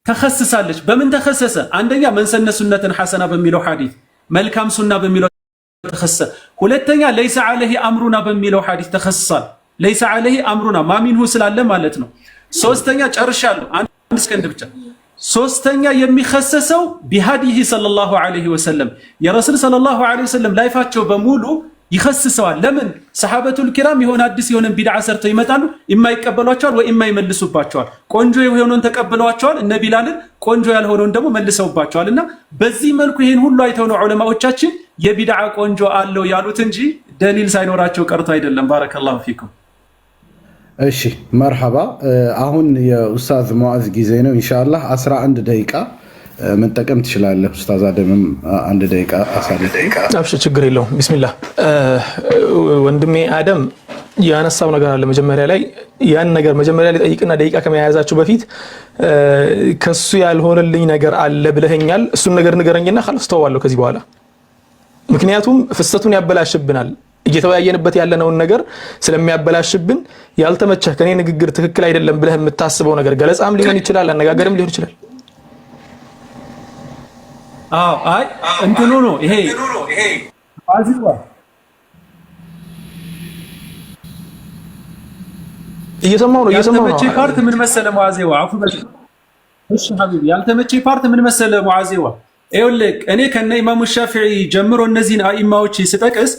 ተኸስሳለች። በምን ተኸሰሰ? አንደኛ መንሰነ ሱነትን ሐሰና በሚለው ሐዲስ መልካም ሱና በሚለው ተኸሰሰ። ሁለተኛ ለይሰ ዐለይሂ አምሩና በሚለው ሐዲስ ተኸስሷል። ለይሰ ዐለይሂ አምሩና ማሚንሁ ስላለ ማለት ነው። ሶስተኛ ጨርሻለሁ፣ አንድ ሰከንድ ብቻ። ሶስተኛ የሚኸሰሰው ቢሃዲሂ ሰለላሁ ዐለይሂ ወሰለም የረሱል ሰለላሁ ዐለይሂ ወሰለም ላይፋቸው በሙሉ ይኸስሰዋል። ለምን? ሰሐበቱል ኪራም የሆነ አዲስ የሆነ ቢድዓ ሰርተው ይመጣሉ፣ የማይቀበሏቸዋል ወይ የማይመልሱባቸዋል። ቆንጆ የሆነውን ተቀብለዋቸዋል፣ እነ ቢላልን ቆንጆ ያልሆነውን ደግሞ መልሰውባቸዋል። እና በዚህ መልኩ ይሄን ሁሉ አይተው ነው ዑለማዎቻችን የቢድዓ ቆንጆ አለው ያሉት እንጂ ደሊል ሳይኖራቸው ቀርቶ አይደለም። ባረከላሁ ፊኩም። እሺ መርሐባ። አሁን የኡስታዝ ሙዓዝ ጊዜ ነው። ኢንሻአላህ 11 ደቂቃ መጠቀም ትችላለህ ኡስታዝ አደምም 1 ደቂቃ አሳልፍ። አብሽ ችግር የለውም። ቢስሚላህ ወንድሜ አደም ያነሳው ነገር አለ መጀመሪያ ላይ ያን ነገር መጀመሪያ ላይ ጠይቅና ደቂቃ ከመያዛችሁ በፊት ከሱ ያልሆነልኝ ነገር አለ ብለኸኛል። እሱን ነገር ንገረኝና خلاص ተዋለሁ ከዚህ በኋላ ምክንያቱም ፍሰቱን ያበላሽብናል። እየተወያየንበት ያለነውን ነገር ስለሚያበላሽብን ያልተመቸህ ከኔ ንግግር ትክክል አይደለም ብለህ የምታስበው ነገር ገለጻም ሊሆን ይችላል፣ አነጋገርም ሊሆን ይችላል። አይ እንትኑ ነው ይሄ አዚዋ እየሰማው ነው። ያልተመቼ ፓርት ምን መሰለ ሙዓዚዋ አፉ በል እሺ ሐቢቢ ያልተመቼ ፓርት ምን መሰለ ሙዓዚዋ ይኸውልህ እኔ ከነ ኢማሙ ሻፊዒ ጀምሮ እነዚህን አኢማዎች ስጠቅስ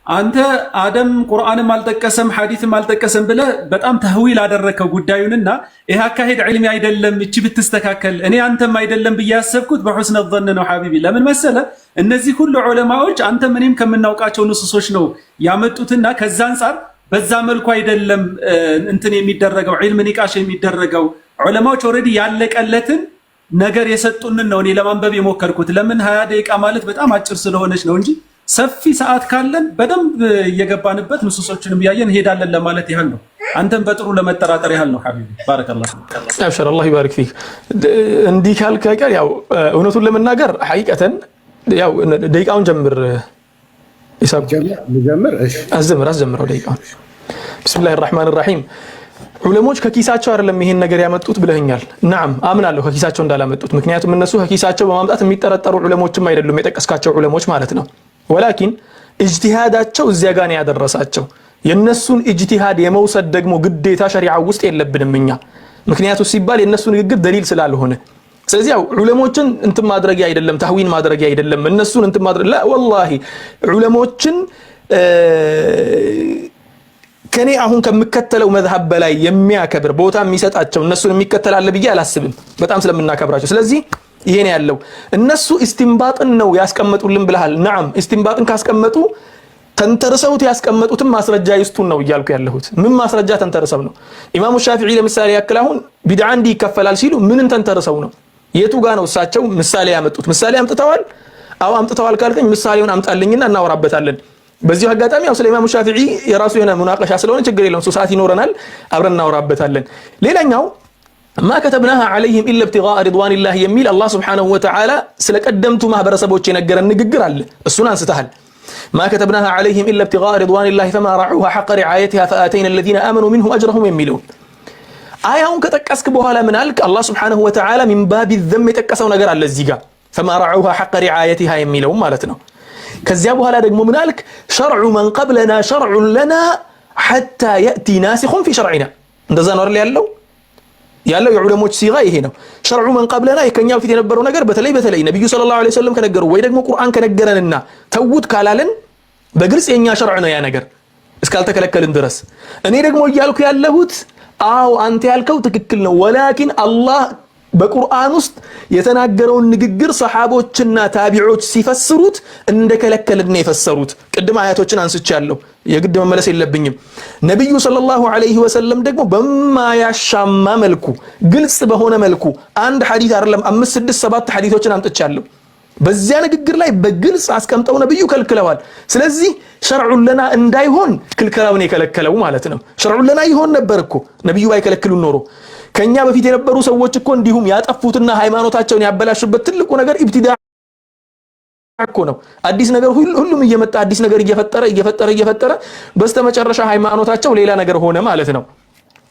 አንተ አደም ቁርአንም አልጠቀሰም ሐዲስም አልጠቀሰም ብለህ በጣም ተህዊል አደረከው ጉዳዩንና ይሄ አካሄድ ዒልሚ አይደለም እቺ ብትስተካከል እኔ አንተም አይደለም በያሰብኩት በሁስነ ظن ነው ሐቢቢ። ለምን መሰለ እነዚህ ሁሉ ዑለማዎች አንተ ምንም ከመናውቃቸው ንሱሶች ነው ያመጡትና ከዛ አንፃር በዛ መልኩ አይደለም እንትን የሚደረገው ዒልም ንቃሽ የሚደረገው ዑለማዎች ኦሬዲ ያለቀለትን ነገር የሰጡንን ነው እኔ ለማንበብ የሞከርኩት። ለምን 20 ደቂቃ ማለት በጣም አጭር ስለሆነች ነው እንጂ ሰፊ ሰዓት ካለን በደንብ እየገባንበት ንሱሶችንም ያየን ሄዳለን ለማለት ያህል ነው። አንተም በጥሩ ለመጠራጠር ያህል ነው ሐቢቢ። ባረከላህ አብሽር አላህ ይባርክ ፊክ። እንዲህ ካልክ አይቀር ያው እውነቱን ለመናገር ሐቂቀተን ያው ደቂቃውን ጀምር ይሳብ ጀምር። እሺ አስጀምረው ደቂቃውን። ቢስሚላሂር ረህማኒር ረሂም። ዑለሞች ከኪሳቸው አይደለም ይሄን ነገር ያመጡት ብለኛል። ናም አምናለሁ ከኪሳቸው እንዳላመጡት። ምክንያቱም እነሱ ከኪሳቸው በማምጣት የሚጠረጠሩ ዑለሞችም አይደሉም የጠቀስካቸው ዑለሞች ማለት ነው። ወላኪን ኢጅቲሃዳቸው እዚያ ጋር ነው ያደረሳቸው። የነሱን ኢጅቲሃድ የመውሰድ ደግሞ ግዴታ ሸሪዓ ውስጥ የለብንም እኛ። ምክንያቱም ሲባል የነሱ ንግግር ደሊል ስላልሆነ ስለዚህ ያው ዑለሞችን እንትን ማድረግ አይደለም ተህዊን ማድረግ አይደለም እነሱን እንትን ማድረግ ላ ወላሂ ዑለሞችን ከኔ አሁን ከምከተለው መዝሐብ በላይ የሚያከብር ቦታ የሚሰጣቸው እነሱን የሚከተል አለ ብዬ አላስብም በጣም ስለምናከብራቸው። ስለዚህ ይሄን ያለው እነሱ ኢስቲንባጥን ነው ያስቀመጡልን ብለሃል። ነዓም ኢስቲንባጥን ካስቀመጡ ተንተርሰውት ያስቀመጡትን ማስረጃ ይስቱን ነው ይያልኩ ያለሁት። ምን ማስረጃ ተንተርሰው ነው? ኢማሙ ሻፊዒ ለምሳሌ ያክል አሁን ቢድዓ እንዲ ይከፈላል ሲሉ ምንን ተንተርሰው ነው? የቱ ጋር ነው እሳቸው ምሳሌ ያመጡት? ምሳሌ አምጥተዋል? አው አምጥተዋል ካልከኝ ምሳሌውን አምጣልኝና እናወራበታለን። በዚሁ አጋጣሚ ያው ስለ ኢማሙ ሻፊዒ የራሱ የሆነ ሙናቀሻ ስለሆነ ችግር የለውም ሰዓት ይኖረናል አብረን እናወራበታለን ሌላኛው ما كتبناها عليهم الا ابتغاء رضوان الله يميل الله سبحانه وتعالى ስለቀደምቱ ማህበረሰቦች የነገረን ንግግር አለ እሱን አንስተሃል ما كتبناها عليهم الا ابتغاء رضوان الله فما رعوها حق رعايتها فاتينا الذين امنوا منهم اجرهم يميلون አያውን ከጠቀስክ በኋላ ምን አልክ አላህ Subhanahu Wa Ta'ala من باب الذم የጠቀሰው ነገር አለ እዚህ ጋር فما رعوها حق رعايتها የሚለው ማለት ነው ከዚያ በኋላ ደግሞ ምን አልክ شرع من قبلنا شرع لنا حتى ياتي ناسخ في شرعنا እንደዛ ነው አይደል ያለው የዑለሞች ሲጋ ይሄ ነው شرع من قبلنا የከኛው ፊት የነበረው ነገር በተለይ ነብዩ ሰለላሁ ዐለይሂ ወሰለም ከነገሩ ወይ ደግሞ ቁርአን ከነገረንና ተውት ካላለን በግልጽ የኛ شرع ነው ያ ነገር እስካልተከለከልን ድረስ እኔ ደግሞ እያልኩ ያለሁት አው አንተ ያልከው ትክክል ነው ወላኪን አላህ በቁርአን ውስጥ የተናገረውን ንግግር ሰሃቦችና ታቢዖች ሲፈስሩት እንደከለከልን የፈሰሩት ቅድም አያቶችን አንስቻለሁ የግድ መመለስ የለብኝም ነብዩ ሰለላሁ ዐለይሂ ወሰለም ደግሞ በማያሻማ መልኩ ግልጽ በሆነ መልኩ አንድ ሐዲስ አይደለም 5 6 7 ሐዲሶችን አንጥቻለሁ በዚያ ንግግር ላይ በግልጽ አስቀምጠው ነብዩ ከልክለዋል ስለዚህ ሸርዑ ለና እንዳይሆን ክልከላውን የከለከለው ማለት ነው ሸርዑ ለና ይሆን ነበርኮ ነብዩ ባይከለክሉ ኖሮ ከኛ በፊት የነበሩ ሰዎች እኮ እንዲሁም ያጠፉትና ሃይማኖታቸውን ያበላሹበት ትልቁ ነገር ኢብቲዳዕ እኮ ነው አዲስ ነገር ሁሉም እየመጣ አዲስ ነገር እየፈጠረ በስተመጨረሻ ሃይማኖታቸው ሌላ ነገር ሆነ ማለት ነው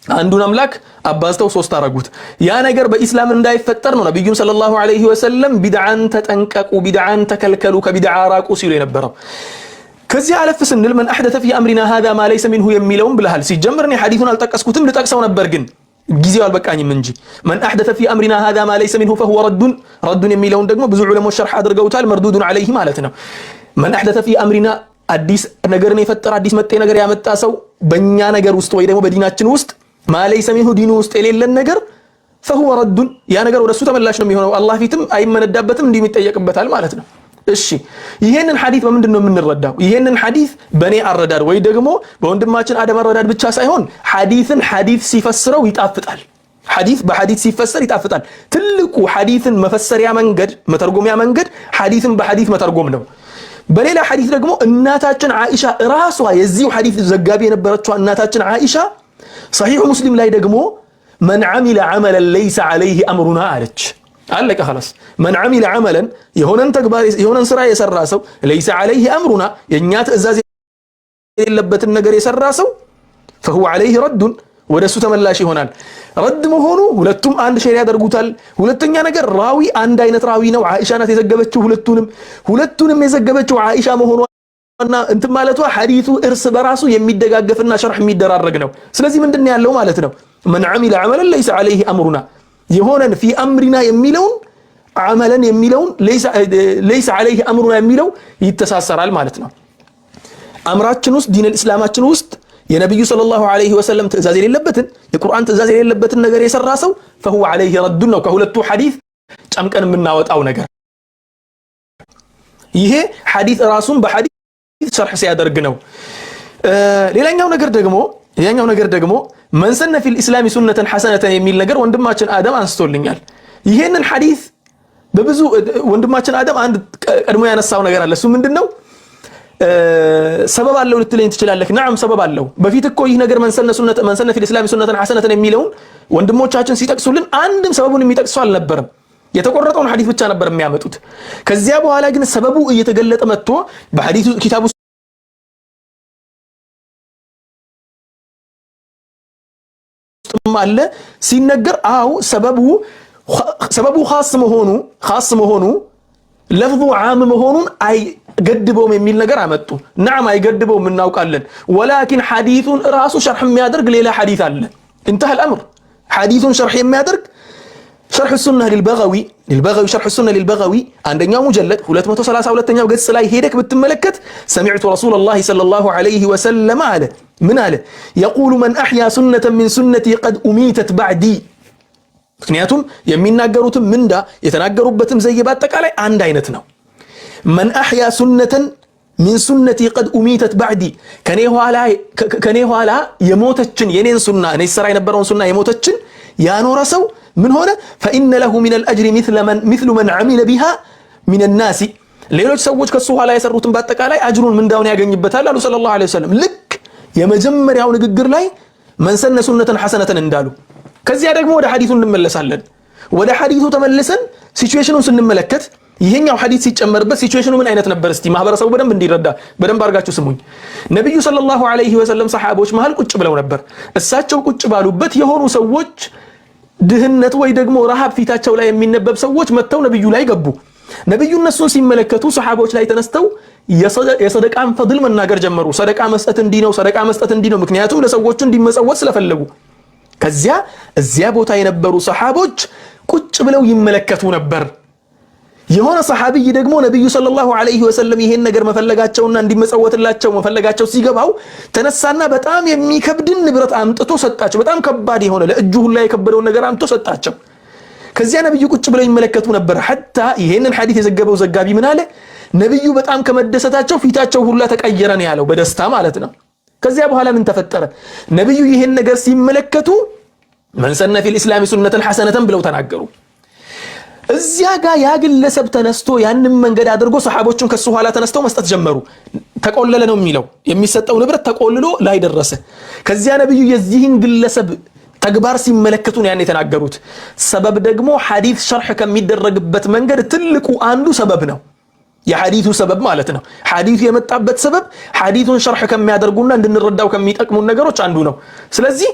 አንዱን አምላክ አባዝተው ሶስት አረጉት ያ ነገር በእስላም እንዳይፈጠር ነው ነብዩ ሰለላሁ ዐለይሂ ወሰለም ቢድዓን ተጠንቀቁ ቢድዓን ተከልከሉ ከቢድዓ ራቁ ሲሉ የነበረው ከዚህ አለፍ ስንል من احدث في امرنا هذا ما ليس منه የሚለውን ብለሃል ሲጀምርኔ ሐዲሱን አልጠቀስኩትም ልጠቅሰው ነበር ግን ጊዜው አልበቃኝም እንጂ من احدث في امرنا هذا ما ليس منه فهو رد የሚለውን ደግሞ ብዙ ዑለሞች ሸርህ አድርገውታል مردود عليه ማለት ነው من احدث في امرنا አዲስ ነገርን የፈጠረ አዲስ መጤ ነገር ያመጣ ሰው በእኛ ነገር ውስጥ ወይ ደግሞ በዲናችን ውስጥ ما ليس منه دين ውስጥ የሌለን ነገር فهو رد ያ ነገር ወደሱ ተመላሽ ነው የሚሆነው አላህ ፊትም አይመነዳበትም እንዲህ የሚጠየቅበታል ማለት ነው እሺ ይሄንን ሐዲስ በምንድን ነው የምንረዳው ይሄንን ሐዲስ በኔ አረዳድ ወይ ደግሞ በወንድማችን አደም አረዳድ ብቻ ሳይሆን ሐዲስን ሐዲስ ሲፈስረው ይጣፍጣል ሐዲስ በሐዲስ ሲፈሰር ይጣፍጣል ትልቁ ሐዲስን መፈሰሪያ መንገድ መተርጎሚያ መንገድ ሐዲስን በሐዲስ መተርጎም ነው በሌላ ሐዲስ ደግሞ እናታችን አይሻ ራሷ የዚሁ ሐዲስ ዘጋቢ የነበረችው እናታችን አይሻ صحيح مسلم ላይ ደግሞ من عمل عملا ليس عليه امرنا አለች አለቀ خلاص من عمل عملا የሆነን ተግባር የሆነን ስራ የሰራ ሰው ليس عليه امرنا የኛ ትእዛዝ የሌለበትን ነገር የሰራ ሰው فهو عليه رد ወደሱ ተመላሽ ይሆናል ረድ መሆኑ ሁለቱም አንድ ሸሪዓ ያደርጉታል ሁለተኛ ነገር ራዊ አንድ አይነት ራዊ ነው አይሻ ናት የዘገበችው ሁለቱንም የዘገበችው አይሻ መሆኗና እንትን ማለቷ ሐዲሱ እርስ በራሱ የሚደጋገፍና ሸርህ የሚደራረግ ነው ስለዚህ ምንድነው ያለው ማለት ነው من عمل عملا ليس عليه امرنا የሆነን في امرنا የሚለውን عملا የሚለውን ليس عليه امرنا የሚለው ይተሳሰራል ማለት ነው አምራችን ውስጥ ዲን እስላማችን ውስጥ የነብዩ ሰለላሁ ዐለይሂ ወሰለም ትእዛዝ የሌለበትን የቁርአን ትእዛዝ የሌለበትን ነገር የሰራ ሰው فهو عليه رد ነው ከሁለቱ ሐዲስ ጨምቀን የምናወጣው ነገር ይሄ ሐዲስ ራሱን በሐዲስ ሸርህ ሲያደርግ ነው ሌላኛው ነገር ደግሞ من سن في الاسلام سنة حسنة የሚል ነገር ወንድማችን አደም አንስቶልኛል ይሄንን ሐዲስ በብዙ ወንድማችን አደም አንድ ቀድሞ ያነሳው ነገር አለ እሱ ምንድነው ሰበብ አለው ልትለኝ ትችላለህ نعم ሰበብ አለው በፊት እኮ ይህ ነገር من سن في الاسلام سنة حسنة የሚለውን ወንድሞቻችን ሲጠቅሱልን አንድም ሰበቡን የሚጠቅሱ አልነበረም የተቆረጠውን ሐዲስ ብቻ ነበር የሚያመጡት ከዚያ በኋላ ግን ሰበቡ እየተገለጠ መጥቶ በሐዲሱ ኪታቡ አለ ሲነገር አው ሰበቡ ኻስ መሆኑ ለፍዙ ዓም መሆኑን አይገድበውም የሚል ነገር አመጡ نعم አይገድበውም እናውቃለን ወላኪን ሐዲሱን ራሱ ሸርህ የሚያደርግ ሌላ ሐዲስ አለ انتهى الامر ሐዲሱን ሸርህ የሚያደርግ شرح السنة للبغوي شرح السنة للبغوي عندنا مجلد 232ኛው ገጽ ላይ ሄደክ ብትመለከት سمعت رسول الله صلى الله عليه وسلم على من على يقول من احيا سنة من سنتي قد اميتت بعدي ምክንያቱም የሚናገሩትም ምንዳ የተናገሩበትም ዘይ ባጠቃላይ አንድ አይነት ነው من احيا سنة من سنتي قد اميتت بعدي ከኔ ኋላ የሞተችን የኔን ሱና እኔ ሰራ የነበረውን ሱና የሞተችን ያኖረ ሰው من هنا فإن له من الأجر مثل من عمل بها من الناس ሌሎች ሰዎች ከሱ ኋላ የሰሩትን በአጠቃላይ አጅሩን ምንዳውን ያገኝበታል አሉ ሰለላሁ ዐለይሂ ወሰለም። ልክ የመጀመሪያው ንግግር ላይ መንሰነ ሱነተን ሐሰነተን እንዳሉ። ከዚያ ደግሞ ወደ ሐዲሱ እንመለሳለን። ወደ ሐዲሱ ተመልሰን ሲቹዌሽኑን ስንመለከት ይሄኛው ሐዲስ ሲጨመርበት ሲቹዌሽኑ ምን አይነት ነበር? እስቲ ማህበረሰቡ በደንብ እንዲረዳ በደንብ አድርጋችሁ ስሙኝ። ነብዩ ሰለላሁ ዐለይሂ ወሰለም ሰሃቦች መሃል ቁጭ ብለው ነበር። እሳቸው ቁጭ ባሉበት የሆኑ ሰዎች ድህነት ወይ ደግሞ ረሃብ ፊታቸው ላይ የሚነበብ ሰዎች መተው ነብዩ ላይ ገቡ። ነብዩ እነሱን ሲመለከቱ ሰሃቦች ላይ ተነስተው የሰደቃን ፈድል መናገር ጀመሩ። ሰደቃ መስጠት እንዲህ ነው፣ ሰደቃ መስጠት እንዲህ ነው። ምክንያቱም ለሰዎቹ እንዲመጸወት ስለፈለጉ። ከዚያ እዚያ ቦታ የነበሩ ሰሃቦች ቁጭ ብለው ይመለከቱ ነበር። የሆነ ሰሃቢይ ደግሞ ነብዩ ሰለላሁ ዐለይሂ ወሰለም ይሄን ነገር መፈለጋቸውና እንዲመጸወትላቸው መፈለጋቸው ሲገባው ተነሳና በጣም የሚከብድን ንብረት አምጥቶ ሰጣቸው። በጣም ከባድ የሆነ ለእጁ ሁላ የከበደውን ነገር አምጥቶ ሰጣቸው። ከዚያ ነብዩ ቁጭ ብለው ይመለከቱ ነበር። ሐታ ይሄንን ሐዲስ የዘገበው ዘጋቢ ምን አለ? ነብዩ በጣም ከመደሰታቸው ፊታቸው ሁላ ተቀየረ ነው ያለው፣ በደስታ ማለት ነው። ከዚያ በኋላ ምን ተፈጠረ? ነብዩ ይሄን ነገር ሲመለከቱ መን ሰነ ፊል ኢስላሚ ሱነተን ሐሰነተን ብለው ተናገሩ። እዚያ ጋር ያ ግለሰብ ተነስቶ ያንን መንገድ አድርጎ ሰሃቦቹን ከሱ ኋላ ተነስተው መስጠት ጀመሩ። ተቆለለ ነው የሚለው፣ የሚሰጠው ንብረት ተቆልሎ ላይ ደረሰ። ከዚያ ነብዩ የዚህን ግለሰብ ተግባር ሲመለከቱ ነው ያን የተናገሩት። ሰበብ ደግሞ ሐዲስ ሸርሕ ከሚደረግበት መንገድ ትልቁ አንዱ ሰበብ ነው። የሐዲሱ ሰበብ ማለት ነው። ሐዲሱ የመጣበት ሰበብ ሐዲሱን ሸርሕ ከሚያደርጉና እንድንረዳው ከሚጠቅሙን ነገሮች አንዱ ነው። ስለዚህ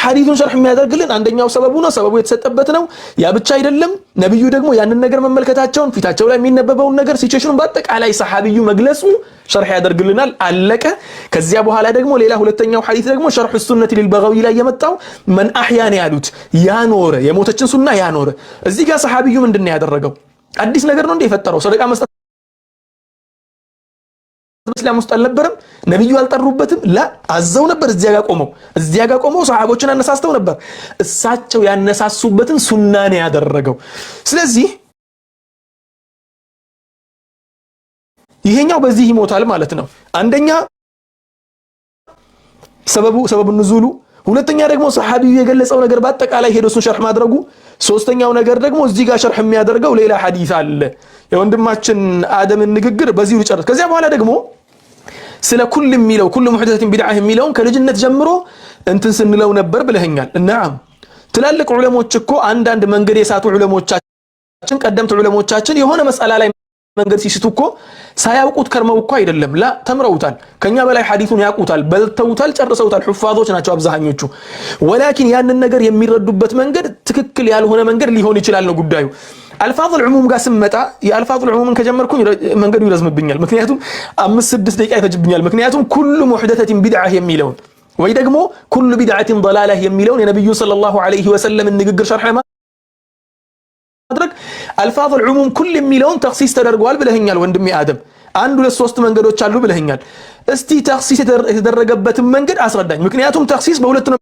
ሐዲሱን ሸርሕ የሚያደርግልን አንደኛው ሰበቡ ነው። ሰበቡ የተሰጠበት ነው። ያ ብቻ አይደለም። ነብዩ ደግሞ ያንን ነገር መመልከታቸውን ፊታቸው ላይ የሚነበበውን ነገር ሲቹዌሽኑን በአጠቃላይ ሰሃቢዩ መግለጹ ሸርሕ ያደርግልናል። አለቀ። ከዚያ በኋላ ደግሞ ሌላ ሁለተኛው ሐዲስ ደግሞ ሸርሕ ሱነቲ ሊልበጋዊ ላይ የመጣው መን አህያን ያሉት ያኖረ የሞተችን ሱና ያኖረ። እዚህ ጋር ሰሃቢዩ ምንድነው ያደረገው? አዲስ ነገር ነው እንደ የፈጠረው? ሰደቃ መስጠት እስላም ውስጥ አልነበረም። ነብዩ አልጠሩበትም። ላ አዘው ነበር። እዚያ ጋር ቆመው ሰሃቦችን አነሳስተው ነበር። እሳቸው ያነሳሱበትን ሱና ነው ያደረገው። ስለዚህ ይሄኛው በዚህ ይሞታል ማለት ነው። አንደኛ ሰበቡ ንዙሉ፣ ሁለተኛ ደግሞ ሰሃቢው የገለጸው ነገር በአጠቃላይ ሄዶ እሱን ሸርሕ ማድረጉ፣ ሶስተኛው ነገር ደግሞ እዚህ ጋር ሸርሕ የሚያደርገው ሌላ ሐዲስ አለ። የወንድማችን አደምን ንግግር በዚህ ልጨርስ። ከዚያ በኋላ ደግሞ ስለ ኩል የሚለው ኩል ሙሕደሰቲን ቢድዓ የሚለውን ከልጅነት ጀምሮ እንትን ስንለው ነበር ብለኸኛል። እናም ትላልቅ ዑለሞች እኮ አንዳንድ መንገድ የሳቱ ዑለሞቻችን ቀደምት ዑለሞቻችን የሆነ መስአላ ላይ መንገድ ሲስቱ እኮ ሳያውቁት ከርመው እኮ አይደለም፣ ላ ተምረውታል። ከኛ በላይ ሐዲሱን ያውቁታል፣ በልተውታል፣ ጨርሰውታል። ሑፋዞች ናቸው አብዛኞቹ። ወላኪን ያንን ነገር የሚረዱበት መንገድ ትክክል ያልሆነ መንገድ ሊሆን ይችላል ነው ጉዳዩ። አልፋዙል ዑሙም ጋር ስመጣ የአልፋዙል ዑሙምን ከጀመርኩኝ መንገዱ ይረዝምብኛል። ምክንያቱም 5-6 ደቂቃ ይፈጅብኛል። ምክንያቱም ኩሉ ሙሕደሰቲን ቢድዓ የሚለውን ወይ ደግሞ ኩሉ ቢድዓቲን ضላላህ የሚለውን የነብዩ ሰለላሁ ዐለይሂ ወሰለም ንግግር ሸርሕ ማድረግ አልፋዙል ዑሙም ኩል የሚለውን ተኽሲስ ተደርጓል ብለኸኛል ወንድሜ አደም። 1-2-3 መንገዶች አሉ ብለኸኛል። እስቲ ተኽሲስ የተደረገበትን መንገድ አስረዳኝ። ምክንያቱም ተኽሲስ በሁለት ነው